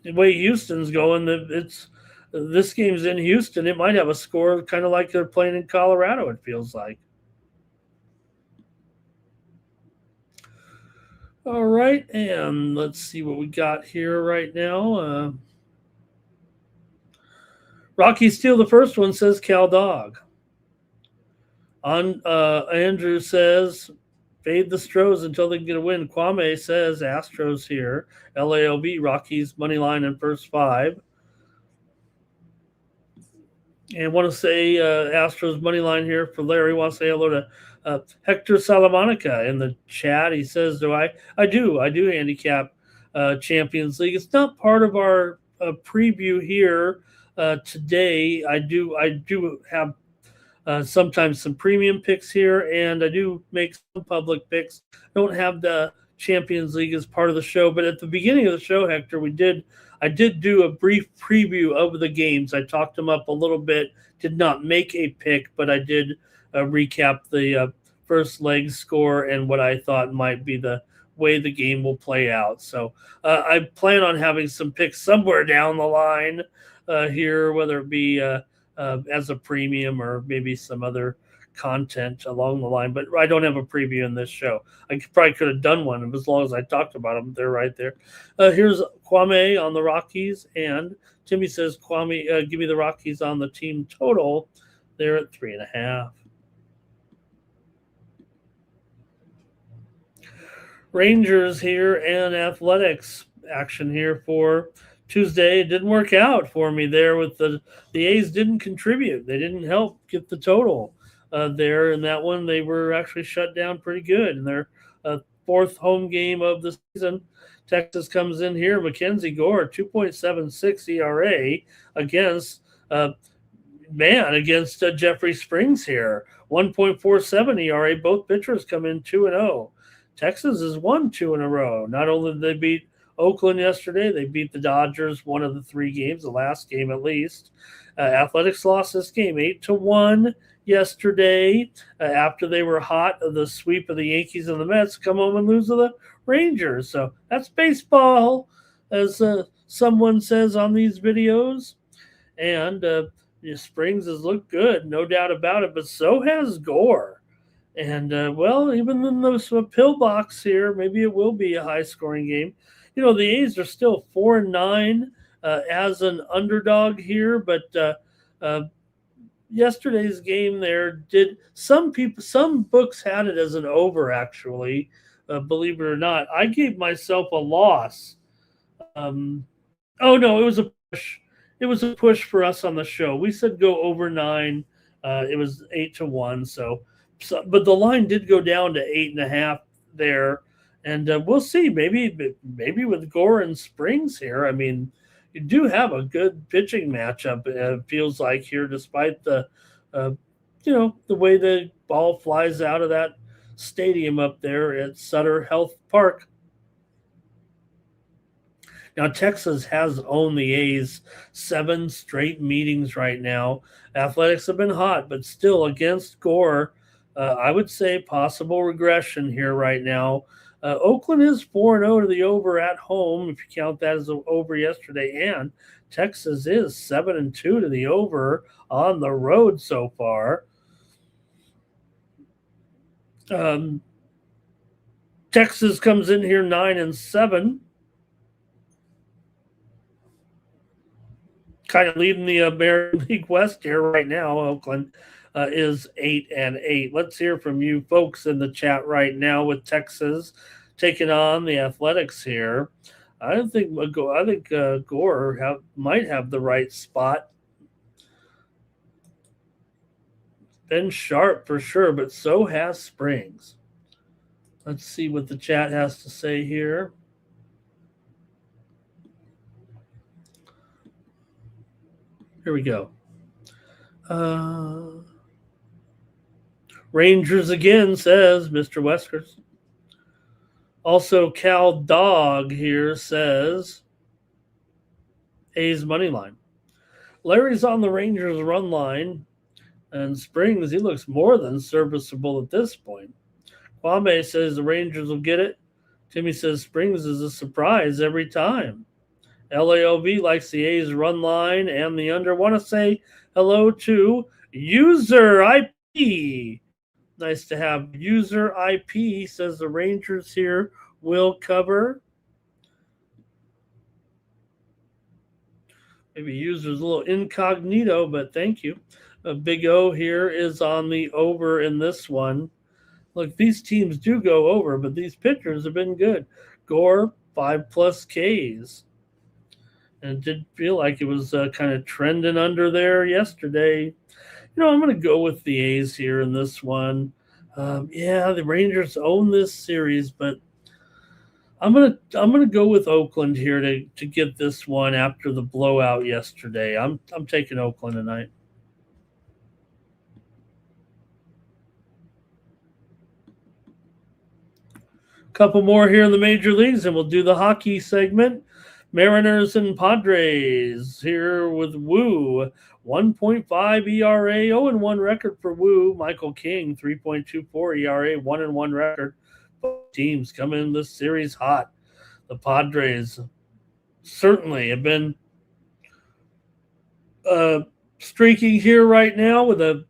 the way Houston's going, this game's in Houston. It might have a score kind of like they're playing in Colorado, it feels like. All right, and let's see what we got here right now. Rockies steal the first one, says Cal Dog. Andrew says, fade the Stros until they can get a win. Kwame says Astros here. LALB, Rockies, money line in first 5. And want to say Astros money line here for Larry. Want to say hello to Hector Salamanca in the chat. He says, "Do I? I do handicap Champions League. It's not part of our preview here today. I do have sometimes some premium picks here, and I do make some public picks. Don't have the Champions League as part of the show, but at the beginning of the show, Hector, I did do a brief preview of the games. I talked them up a little bit, did not make a pick, but I did recap the first leg score and what I thought might be the way the game will play out. So I plan on having some picks somewhere down the line here, whether it be as a premium or maybe some other content along the line, but I don't have a preview in this show. I probably could have done one as long as I talked about them. They're right there. Here's Kwame on the Rockies, and Timmy says, Kwame, give me the Rockies on the team total. They're at 3.5. Rangers here and Athletics action here for Tuesday. It didn't work out for me there with the A's didn't contribute. They didn't help get the total there in that one. They were actually shut down pretty good in their 4th home game of the season. Texas comes in here. Mackenzie Gore, 2.76 ERA against Jeffrey Springs here. 1.47 ERA. Both pitchers come in 2-0. Texas has won 2 in a row. Not only did they beat Oakland yesterday, they beat the Dodgers one of the 3 games, the last game at least. Athletics lost this game 8-1 yesterday after they were hot of the sweep of the Yankees and the Mets, come home and lose to the Rangers. So that's baseball, as someone says on these videos. And Springs has looked good, no doubt about it, but so has Gore. And, even in the pillbox here, maybe it will be a high-scoring game. You know, the A's are still 4-9 as an underdog here, but yesterday's game there some books had it as an over, actually, believe it or not. I gave myself a loss. It was a push. It was a push for us on the show. We said go over 9. It was 8-1, so but the line did go down to 8.5 there. And we'll see. Maybe with Gore and Springs here. I mean, you do have a good pitching matchup. It feels like here, despite the way the ball flies out of that stadium up there at Sutter Health Park. Now, Texas has owned the A's 7 straight meetings right now. Athletics have been hot, but still against Gore, I would say possible regression here right now. Oakland is 4-0 to the over at home, if you count that as an over yesterday, and Texas is 7-2 to the over on the road so far. Texas comes in here 9-7. kind of leading the American League West here right now. Oakland is 8-8. Let's hear from you folks in the chat right now with Texas taking on the Athletics here. I think Gore might have the right spot. Been sharp for sure, but so has Springs. Let's see what the chat has to say here. Here we go. Rangers again, says Mr. Weskers. Also, Cal Dog here says A's money line. Larry's on the Rangers run line, and Springs, he looks more than serviceable at this point. Kwame says the Rangers will get it. Timmy says Springs is a surprise every time. LAOV likes the A's run line and the under. Want to say hello to User IP. Nice to have User IP. Says the Rangers here will cover. Maybe User's a little incognito, but thank you. Big O here is on the over in this one. Look, these teams do go over, but these pitchers have been good. Gore, 5+ Ks. And it did feel like it was kind of trending under there yesterday. I'm going to go with the A's here in this one. The Rangers own this series, but I'm gonna go with Oakland here to get this one after the blowout yesterday. I'm taking Oakland tonight. Couple more here in the major leagues, and we'll do the hockey segment. Mariners and Padres here with Wu. 1.5 ERA, 0-1 record for Wu. Michael King, 3.24 ERA, 1-1 record. Both teams come in this series hot. The Padres certainly have been streaking here right now with a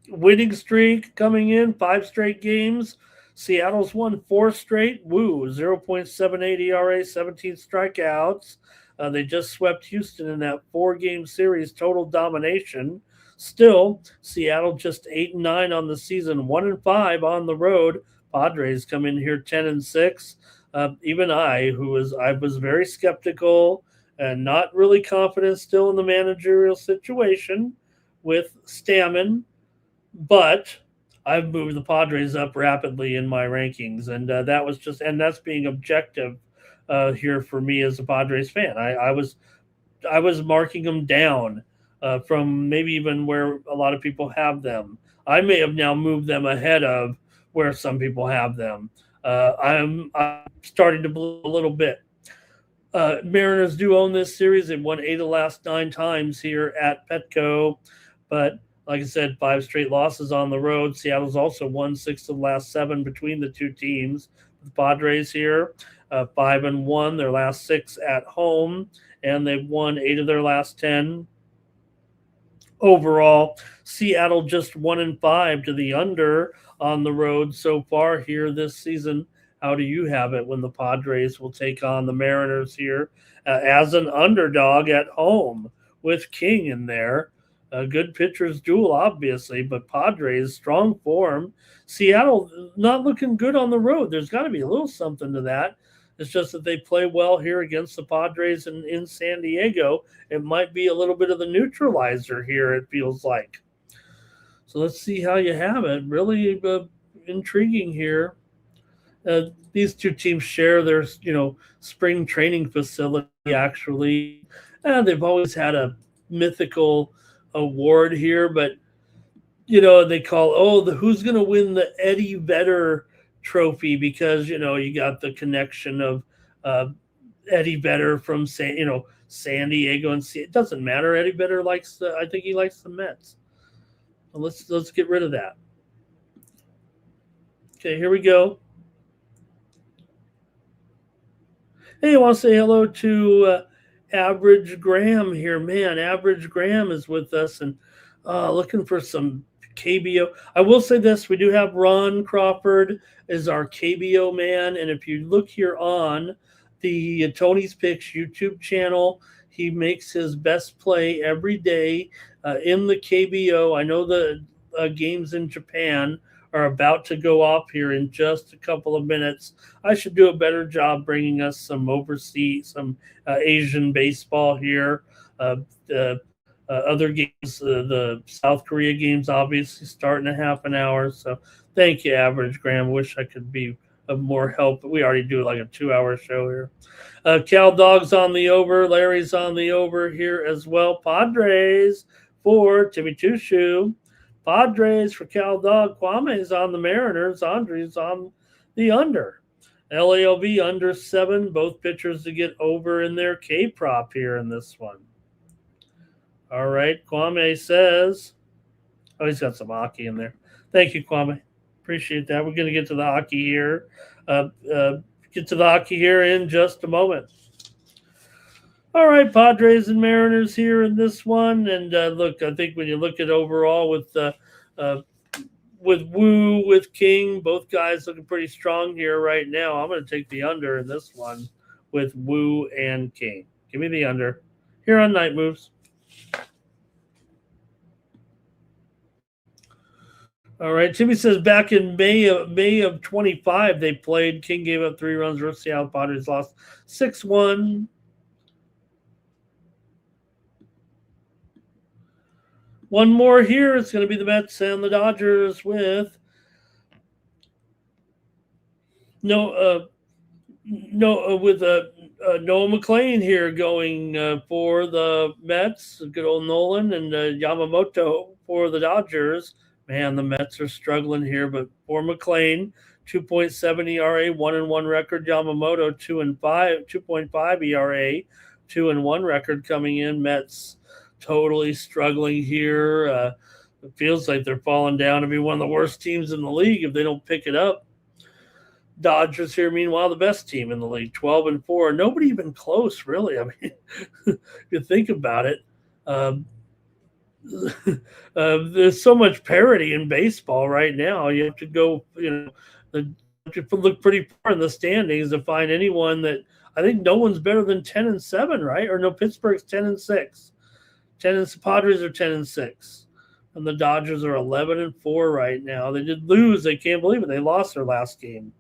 winning streak coming in, 5 straight games. Seattle's won 4 straight. Woo, 0.78 ERA, 17 strikeouts. They just swept Houston in that 4-game series, total domination. Still, Seattle just 8-9 on the season, 1-5 on the road. Padres come in here 10-6. Even I was very skeptical and not really confident still in the managerial situation with Stammen, but I've moved the Padres up rapidly in my rankings, and that's being objective here for me as a Padres fan. I was marking them down from maybe even where a lot of people have them. I may have now moved them ahead of where some people have them. I'm starting to blow a little bit. Mariners do own this series. They've won 8 of the last 9 times here at Petco, but like I said, 5 straight losses on the road. Seattle's also won 6 of the last 7 between the two teams. The Padres here, 5-1, their last 6 at home, and they've won 8 of their last 10. Overall, Seattle just 1-5 to the under on the road so far here this season. How do you have it when the Padres will take on the Mariners here as an underdog at home with King in there? A good pitcher's duel, obviously, but Padres, strong form. Seattle not looking good on the road. There's got to be a little something to that. It's just that they play well here against the Padres in San Diego. It might be a little bit of the neutralizer here, it feels like. So let's see how you have it. Really intriguing here. These two teams share their, spring training facility, actually. They've always had a mythical award here, but they call who's going to win the Eddie Vedder trophy, because you got the connection of Eddie Vedder from San Diego, and it doesn't matter. Eddie Vedder I think he likes the Mets. So let's get rid of that. Okay, here we go. Hey, I want to say hello to Average Graham here. Man, Average Graham is with us and looking for some KBO. I will say this, we do have Ron Crawford as our KBO man, and if you look here on the Tony's Picks YouTube channel, he makes his best play every day in the KBO. I know the games in Japan are about to go off here in just a couple of minutes. I should do a better job bringing us some overseas, some Asian baseball here. The other games, the South Korea games, obviously start in a half an hour. So thank you, Average Graham. Wish I could be of more help, but we already do like a 2 hour show here. Cal Dog's on the over. Larry's on the over here as well. Padres for Timmy Two Shoe. Padres for Cal Dog. Kwame's on the Mariners. Andre's on the under. LALV under 7. Both pitchers to get over in their K prop here in this one. All right. Kwame says, oh, he's got some hockey in there. Thank you, Kwame. Appreciate that. We're going to get to the hockey here. Get to the hockey here in just a moment. All right, Padres and Mariners here in this one. And look, I think when you look at overall with Wu, with King, both guys looking pretty strong here right now. I'm going to take the under in this one with Wu and King. Give me the under here on Night Moves. All right, Timmy says back in May of 25 they played. King gave up 3 runs versus Seattle. Padres lost 6-1. One more here. It's going to be the Mets and the Dodgers with Noah McLean here going for the Mets. Good old Nolan and Yamamoto for the Dodgers. Man, the Mets are struggling here, but for McLean, 2.7 ERA, 1-1 record. Yamamoto 2.5 ERA, 2-1 record coming in. Mets totally struggling here. It feels like they're falling down to be one of the worst teams in the league if they don't pick it up. Dodgers here, meanwhile, the best team in the league, 12-4. Nobody even close, really. I mean, if you think about it, there's so much parity in baseball right now. You have to go, you have to look pretty far in the standings to find anyone that I think no one's better than 10-7, right? Or no, Pittsburgh's 10-6. Padres are 10-6, and the Dodgers are 11-4 right now. They did lose. They can't believe it. They lost their last game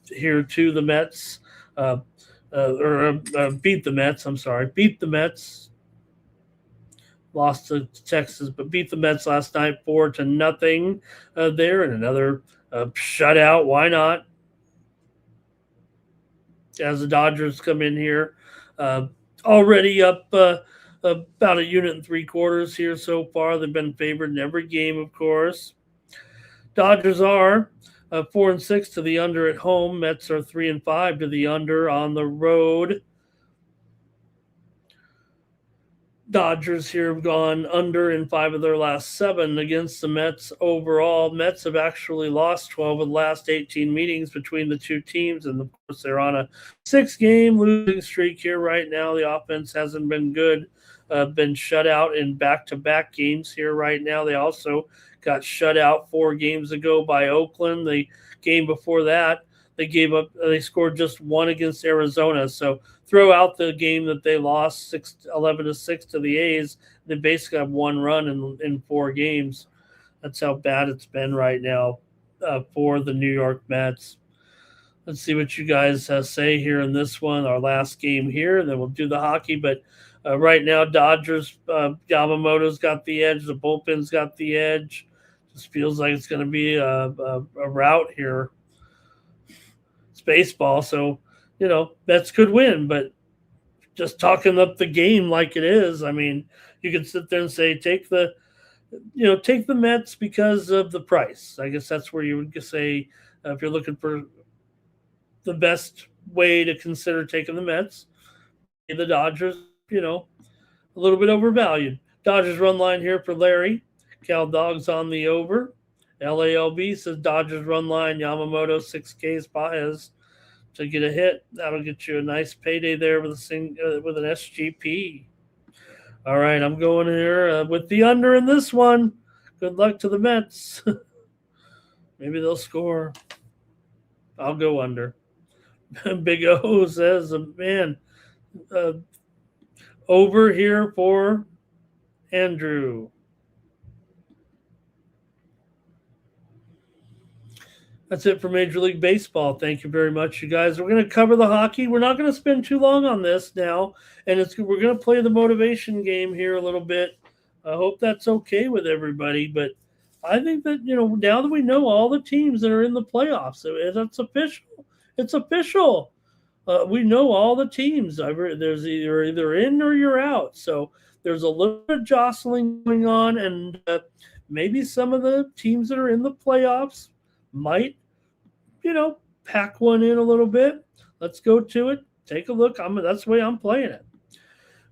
here to the Mets, beat the Mets. I'm sorry, beat the Mets. Lost to Texas, but beat the Mets last night 4-0 there, and another shutout. Why not? As the Dodgers come in here, already up about 1 3/4 units here so far. They've been favored in every game, of course. Dodgers are 4-6 to the under at home. Mets are 3-5 to the under on the road. Dodgers here have gone under in 5 of their last 7 against the Mets overall. Mets have actually lost 12 of the last 18 meetings between the two teams, and of course they're on a 6-game losing streak here right now. The offense hasn't been good, been shut out in back-to-back games here right now. They also got shut out 4 games ago by Oakland. The game before that, they scored just 1 against Arizona. So throw out the game that they lost 11-6 to the A's, they basically have 1 run in 4 games. That's how bad it's been right now for the New York Mets. Let's see what you guys say here in this one, our last game here. Then we'll do the hockey. But right now, Dodgers, Yamamoto's got the edge. The bullpen's got the edge. Just feels like it's going to be a rout here. It's baseball, so Mets could win, but just talking up the game like it is, I mean, you can sit there and say take the Mets because of the price. I guess that's where you would say if you're looking for the best way to consider taking the Mets, the Dodgers, a little bit overvalued. Dodgers run line here for Larry. Cal Dog's on the over. LALB says Dodgers run line, Yamamoto 6Ks Baez to get a hit. That'll get you a nice payday there with with an SGP. All right, I'm going here with the under in this one. Good luck to the Mets. Maybe they'll score. I'll go under. Big O says, man, Over here for Andrew. That's it for Major League Baseball. Thank you very much, you guys. We're going to cover the hockey. We're not going to spend too long on this now, and we're going to play the motivation game here a little bit. I hope that's okay with everybody, but I think that now that we know all the teams that are in the playoffs, so that's official. It's official. We know all the teams. There's either in or you're out. So there's a little bit of jostling going on, and maybe some of the teams that are in the playoffs might, pack one in a little bit. Let's go to it. Take a look. That's the way I'm playing it.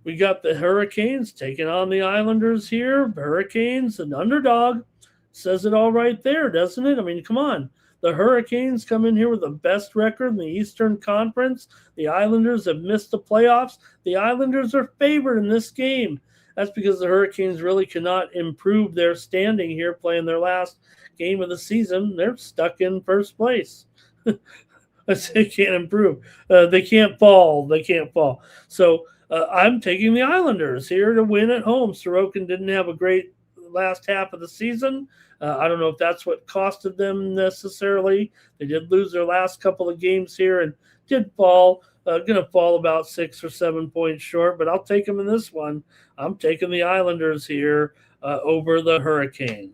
We got the Hurricanes taking on the Islanders here. Hurricanes, an underdog, says it all right there, doesn't it? I mean, come on. The Hurricanes come in here with the best record in the Eastern Conference. The Islanders have missed the playoffs. The Islanders are favored in this game. That's because the Hurricanes really cannot improve their standing here, playing their last game of the season. They're stuck in first place. They can't improve. They can't fall. They can't fall. So I'm taking the Islanders here to win at home. Sorokin didn't have a great last half of the season. I don't know if that's what costed them necessarily. They did lose their last couple of games here and did fall. Going to fall about 6 or 7 points short, but I'll take them in this one. I'm taking the Islanders here over the Hurricanes.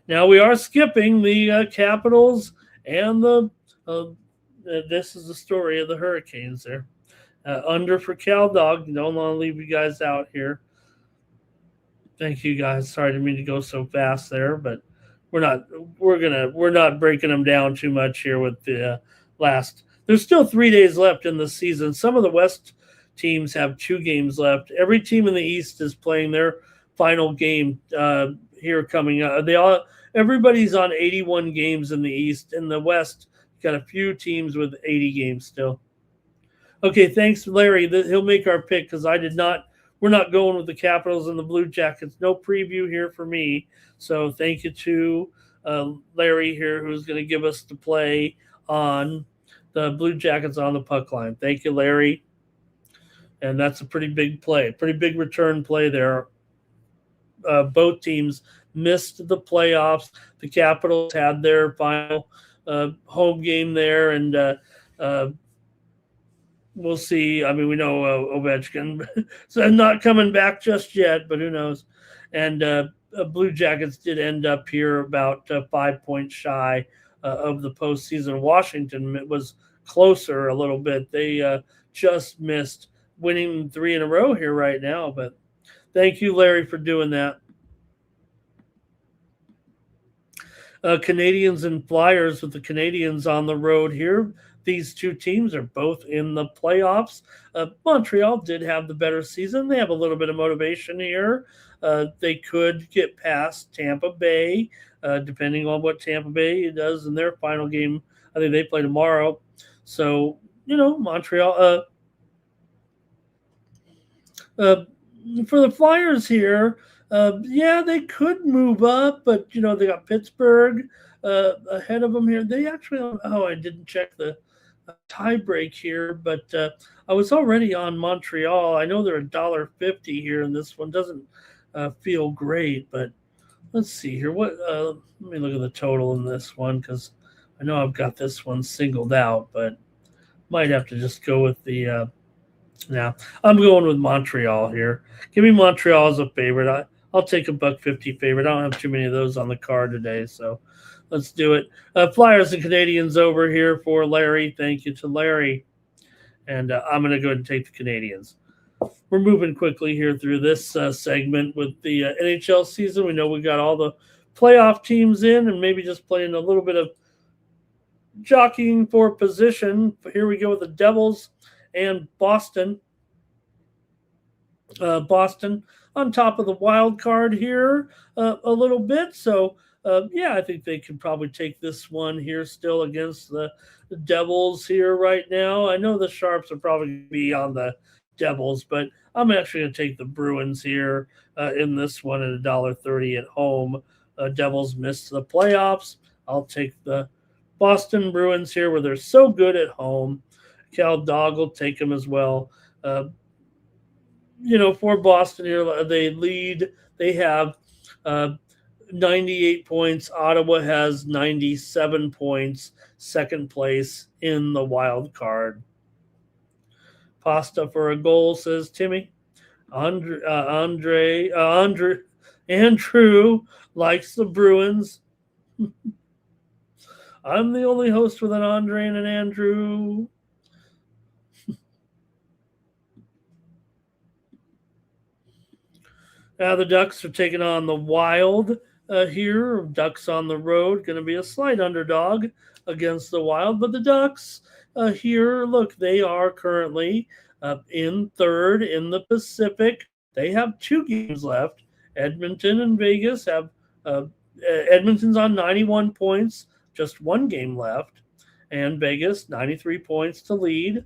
Now we are skipping the Capitals and the. This is the story of the Hurricanes there. Under for Cal Dog. Don't want to leave you guys out here. Thank you guys. Sorry to mean to go so fast there, but we're not breaking them down too much here with the last. There's still 3 days left in the season. Some of the West teams have 2 games left. Every team in the East is playing their final game here coming up. Everybody's on 81 games in the East. In the West, got a few teams with 80 games still. Okay, thanks, Larry. He'll make our pick because we're not going with the Capitals and the Blue Jackets. No preview here for me. So thank you to Larry here, who's going to give us the play on the Blue Jackets on the puck line. Thank you, Larry. And that's a pretty big play, pretty big return play there. Both teams missed the playoffs. The Capitals had their final home game there, and we'll see. I mean, we know Ovechkin, so not coming back just yet, but who knows? And Blue Jackets did end up here about 5 points shy of the postseason. Washington was closer a little bit. They just missed winning 3 in a row here right now, but thank you, Larry, for doing that. Canadians and Flyers, with the Canadians on the road here. These 2 teams are both in the playoffs. Montreal did have the better season. They have a little bit of motivation here. They could get past Tampa Bay, depending on what Tampa Bay does in their final game. I think they play tomorrow. So, Montreal. For the Flyers here, they could move up, but they got Pittsburgh ahead of them here. They actually, I didn't check the tie break here, but I was already on Montreal. I know they're $1.50 here, and this one doesn't feel great, but let's see here. Let me look at the total in this one because I know I've got this one singled out, but might have to just go with the. Now I'm going with Montreal here. Give me Montreal as a favorite. I'll take a $1.50 favorite. I don't have too many of those on the card today, so let's do it. Flyers and Canadians over here for Larry. Thank you to Larry. And I'm going to go ahead and take the Canadians. We're moving quickly here through this segment with the NHL season. We know we got all the playoff teams in and maybe just playing a little bit of jockeying for position. But here we go with the Devils and Boston. Boston on top of the wild card here a little bit. So, I think they could probably take this one here still against the Devils here right now. I know the Sharps will probably be on the Devils, but I'm actually going to take the Bruins here in this one at $1.30 at home. Devils missed the playoffs. I'll take the Boston Bruins here where they're so good at home. Cal Dog will take them as well. for Boston here, they lead. They have uh, 98 points. Ottawa has 97 points, second place in the wild card. Pasta for a goal, says Timmy. Andrew likes the Bruins. I'm the only host with an Andre and an Andrew. The Ducks are taking on the Wild here. Ducks on the road, going to be a slight underdog against the Wild. But the Ducks here, look, they are currently in third in the Pacific. They have 2 games left. Edmonton and Vegas have Edmonton's on 91 points, just 1 game left. And Vegas, 93 points to lead.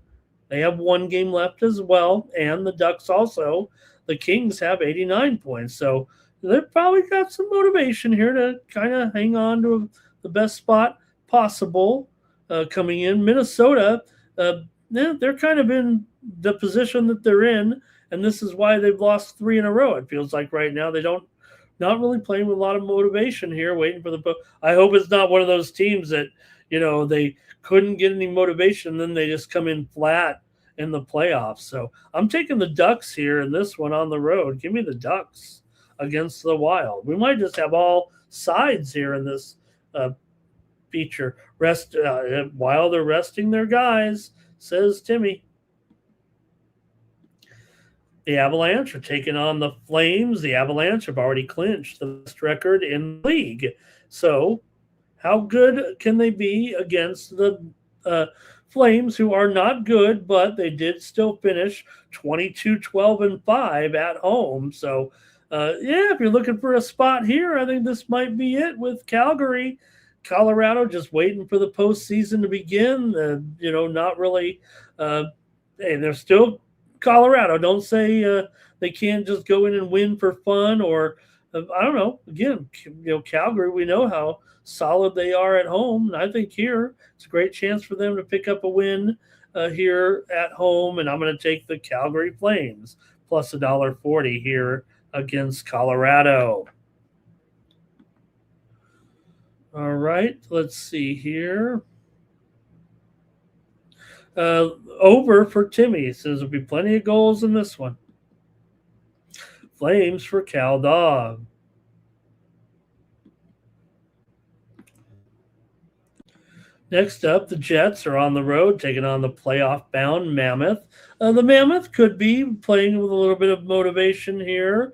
They have 1 game left as well. And the Ducks also, the Kings have 89 points. So they've probably got some motivation here to kind of hang on to the best spot possible coming in. Minnesota, they're kind of in the position that they're in, and this is why they've lost 3 in a row. It feels like right now they don't not really playing with a lot of motivation here, waiting for the. I hope it's not one of those teams that they couldn't get any motivation, and then they just come in flat in the playoffs. So I'm taking the Ducks here in this one on the road. Give me the Ducks against the Wild. We might just have all sides here in this feature. Wild are resting their guys, says Timmy. The Avalanche are taking on the Flames. The Avalanche have already clinched the best record in the league. So how good can they be against the Flames, who are not good, but they did still finish 22-12-5 at home. So, if you're looking for a spot here, I think this might be it with Calgary. Colorado just waiting for the postseason to begin. Not really. And they're still Colorado. Don't say they can't just go in and win for fun, or I don't know. Again, Calgary, we know how solid they are at home. And I think here it's a great chance for them to pick up a win here at home. And I'm going to take the Calgary Flames plus $1.40 here against Colorado. All right, let's see here. Over for Timmy. Says there'll be plenty of goals in this one. Flames for Cal Dog. Next up, the Jets are on the road taking on the playoff-bound Mammoth. The Mammoth could be playing with a little bit of motivation here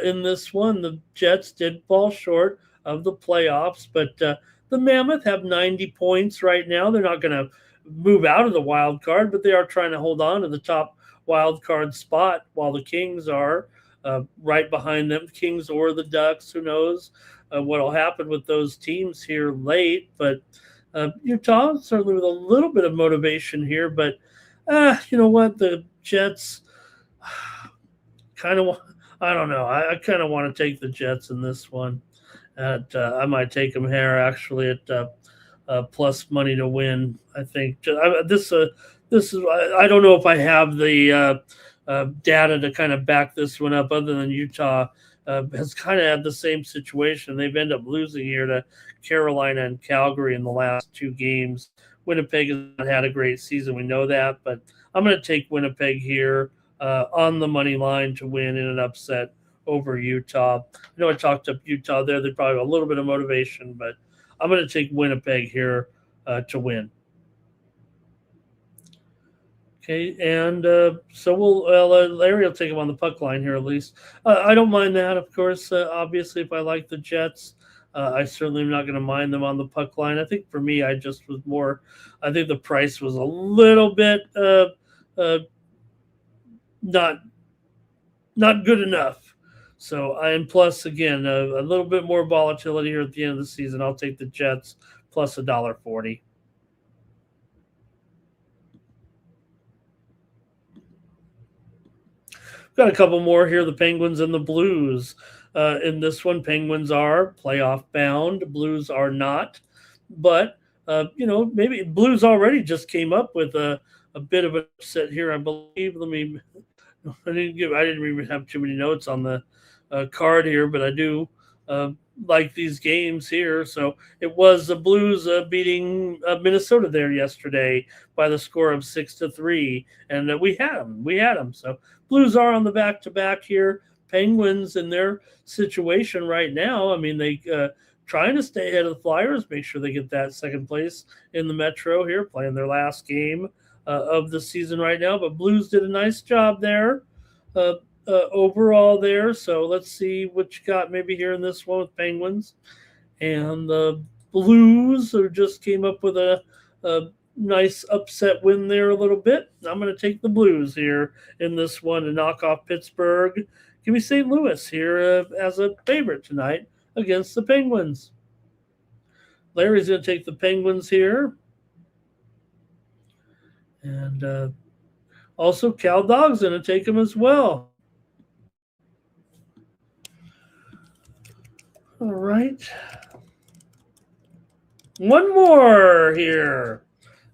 in this one. The Jets did fall short of the playoffs, but the Mammoth have 90 points right now. They're not going to move out of the wild card, but they are trying to hold on to the top wild card spot while the Kings are right behind them. Kings or the Ducks, who knows what will happen with those teams here late, but Utah certainly with a little bit of motivation here, but you know what? The Jets kind of, I don't know. I kind of want to take the Jets in this one. I might take them here actually at plus money to win. I think this is. I don't know if I have the data to kind of back this one up, other than Utah has kind of had the same situation. They've ended up losing here to Carolina and Calgary in the last 2 games. Winnipeg has not had a great season. We know that, but I'm going to take Winnipeg here on the money line to win in an upset over Utah. I know I talked up Utah there. They probably have a little bit of motivation, but I'm going to take Winnipeg here to win. Okay, and so Larry will take him on the puck line here at least. I don't mind that, of course. Obviously, if I like the Jets, I certainly am not going to mind them on the puck line. I think for me, I just was more. I think the price was a little bit not good enough. So and plus again a little bit more volatility here at the end of the season. I'll take the Jets plus $1.40. Got a couple more here. The Penguins and the Blues. In this one, Penguins are playoff bound. Blues are not. But, maybe Blues already just came up with a bit of an upset here, I believe. Let me I didn't even have too many notes on the card here, but I do uh, like these games here. So it was the Blues beating Minnesota there yesterday by the score of 6-3, and we had them. We had them. So Blues are on the back to back here. Penguins in their situation right now. I mean, they trying to stay ahead of the Flyers, make sure they get that second place in the Metro here, playing their last game of the season right now. But Blues did a nice job there uh, overall there. So let's see what you got maybe here in this one with Penguins. And the Blues just came up with a nice upset win there a little bit. I'm going to take the Blues here in this one to knock off Pittsburgh. Give me St. Louis here as a favorite tonight against the Penguins. Larry's going to take the Penguins here. And also Cal Dog's going to take him as well. All right. One more here.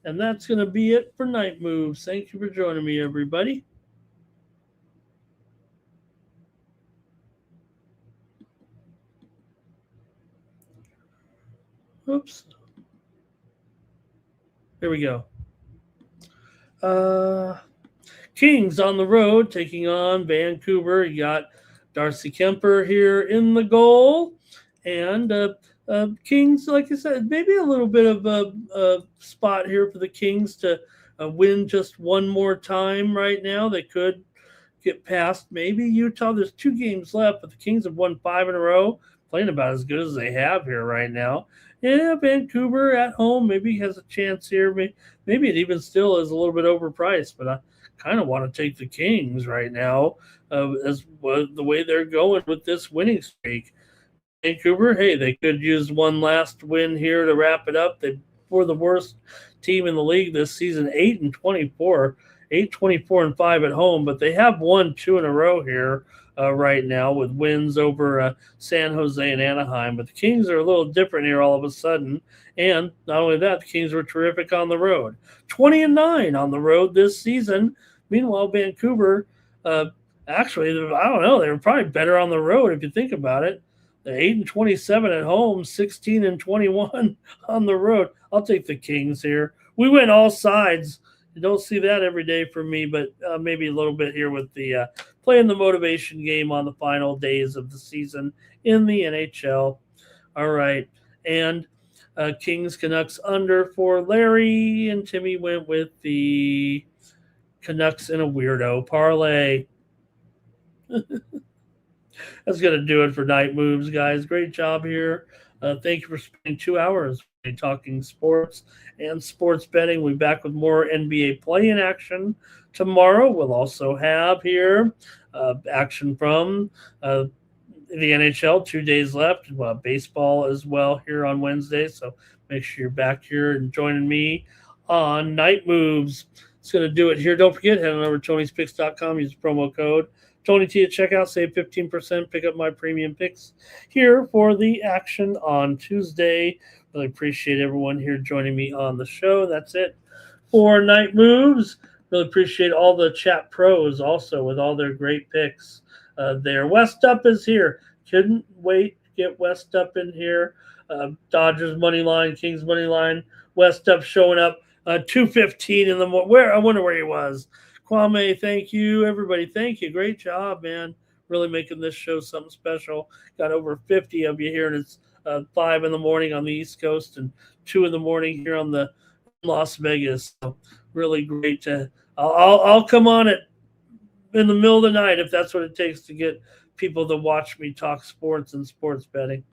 And that's going to be it for Night Moves. Thank you for joining me, everybody. Oops. Here we go. Kings on the road taking on Vancouver. You got Darcy Kemper here in the goal. And Kings, like I said, maybe a little bit of a spot here for the Kings to win just one more time right now. They could get past maybe Utah. There's 2 games left, but the Kings have won 5 in a row, playing about as good as they have here right now. Yeah, Vancouver at home maybe has a chance here. Maybe it even still is a little bit overpriced, but I kind of want to take the Kings right now as the way they're going with this winning streak. Vancouver, hey, they could use one last win here to wrap it up. They were the worst team in the league this season, 8-24, 8-24-5 at home, but they have won 2 in a row here right now with wins over San Jose and Anaheim. But the Kings are a little different here all of a sudden. And not only that, the Kings were terrific on the road. 20-9 on the road this season. Meanwhile, Vancouver, actually, I don't know, they were probably better on the road if you think about it. 8-27 at home, 16-21 on the road. I'll take the Kings here. We win all sides. You don't see that every day from me, but maybe a little bit here with the playing the motivation game on the final days of the season in the NHL. All right. And Kings Canucks under for Larry, and Timmy went with the Canucks in a weirdo parlay. That's going to do it for Night Moves, guys. Great job here. Thank you for spending 2 hours talking sports and sports betting. We'll be back with more NBA play-in action tomorrow. We'll also have here action from the NHL, 2 days left. Baseball as well here on Wednesday. So make sure you're back here and joining me on Night Moves. It's going to do it here. Don't forget, head on over to Tony'sPicks.com. Use the promo code Tony T at checkout. Save 15%. Pick up my premium picks here for the action on Tuesday. Really appreciate everyone here joining me on the show. That's it for Night Moves. Really appreciate all the chat pros also with all their great picks there. West Up is here. Couldn't wait to get West Up in here. Dodgers money line, Kings money line. West Up showing up 2:15 in the morning. I wonder where he was. Kwame, thank you. Everybody, thank you. Great job, man. Really making this show something special. Got over 50 of you here, and it's 5 in the morning on the East Coast and 2 in the morning here on the Las Vegas. So really great to. I'll come on it in the middle of the night if that's what it takes to get people to watch me talk sports and sports betting.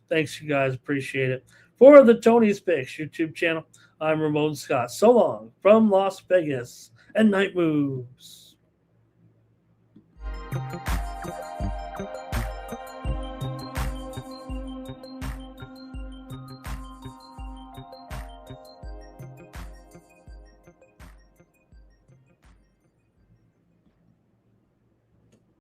Thanks, you guys. Appreciate it. For the Tony's Picks YouTube channel, I'm Ramon Scott. So long from Las Vegas and Night Moves.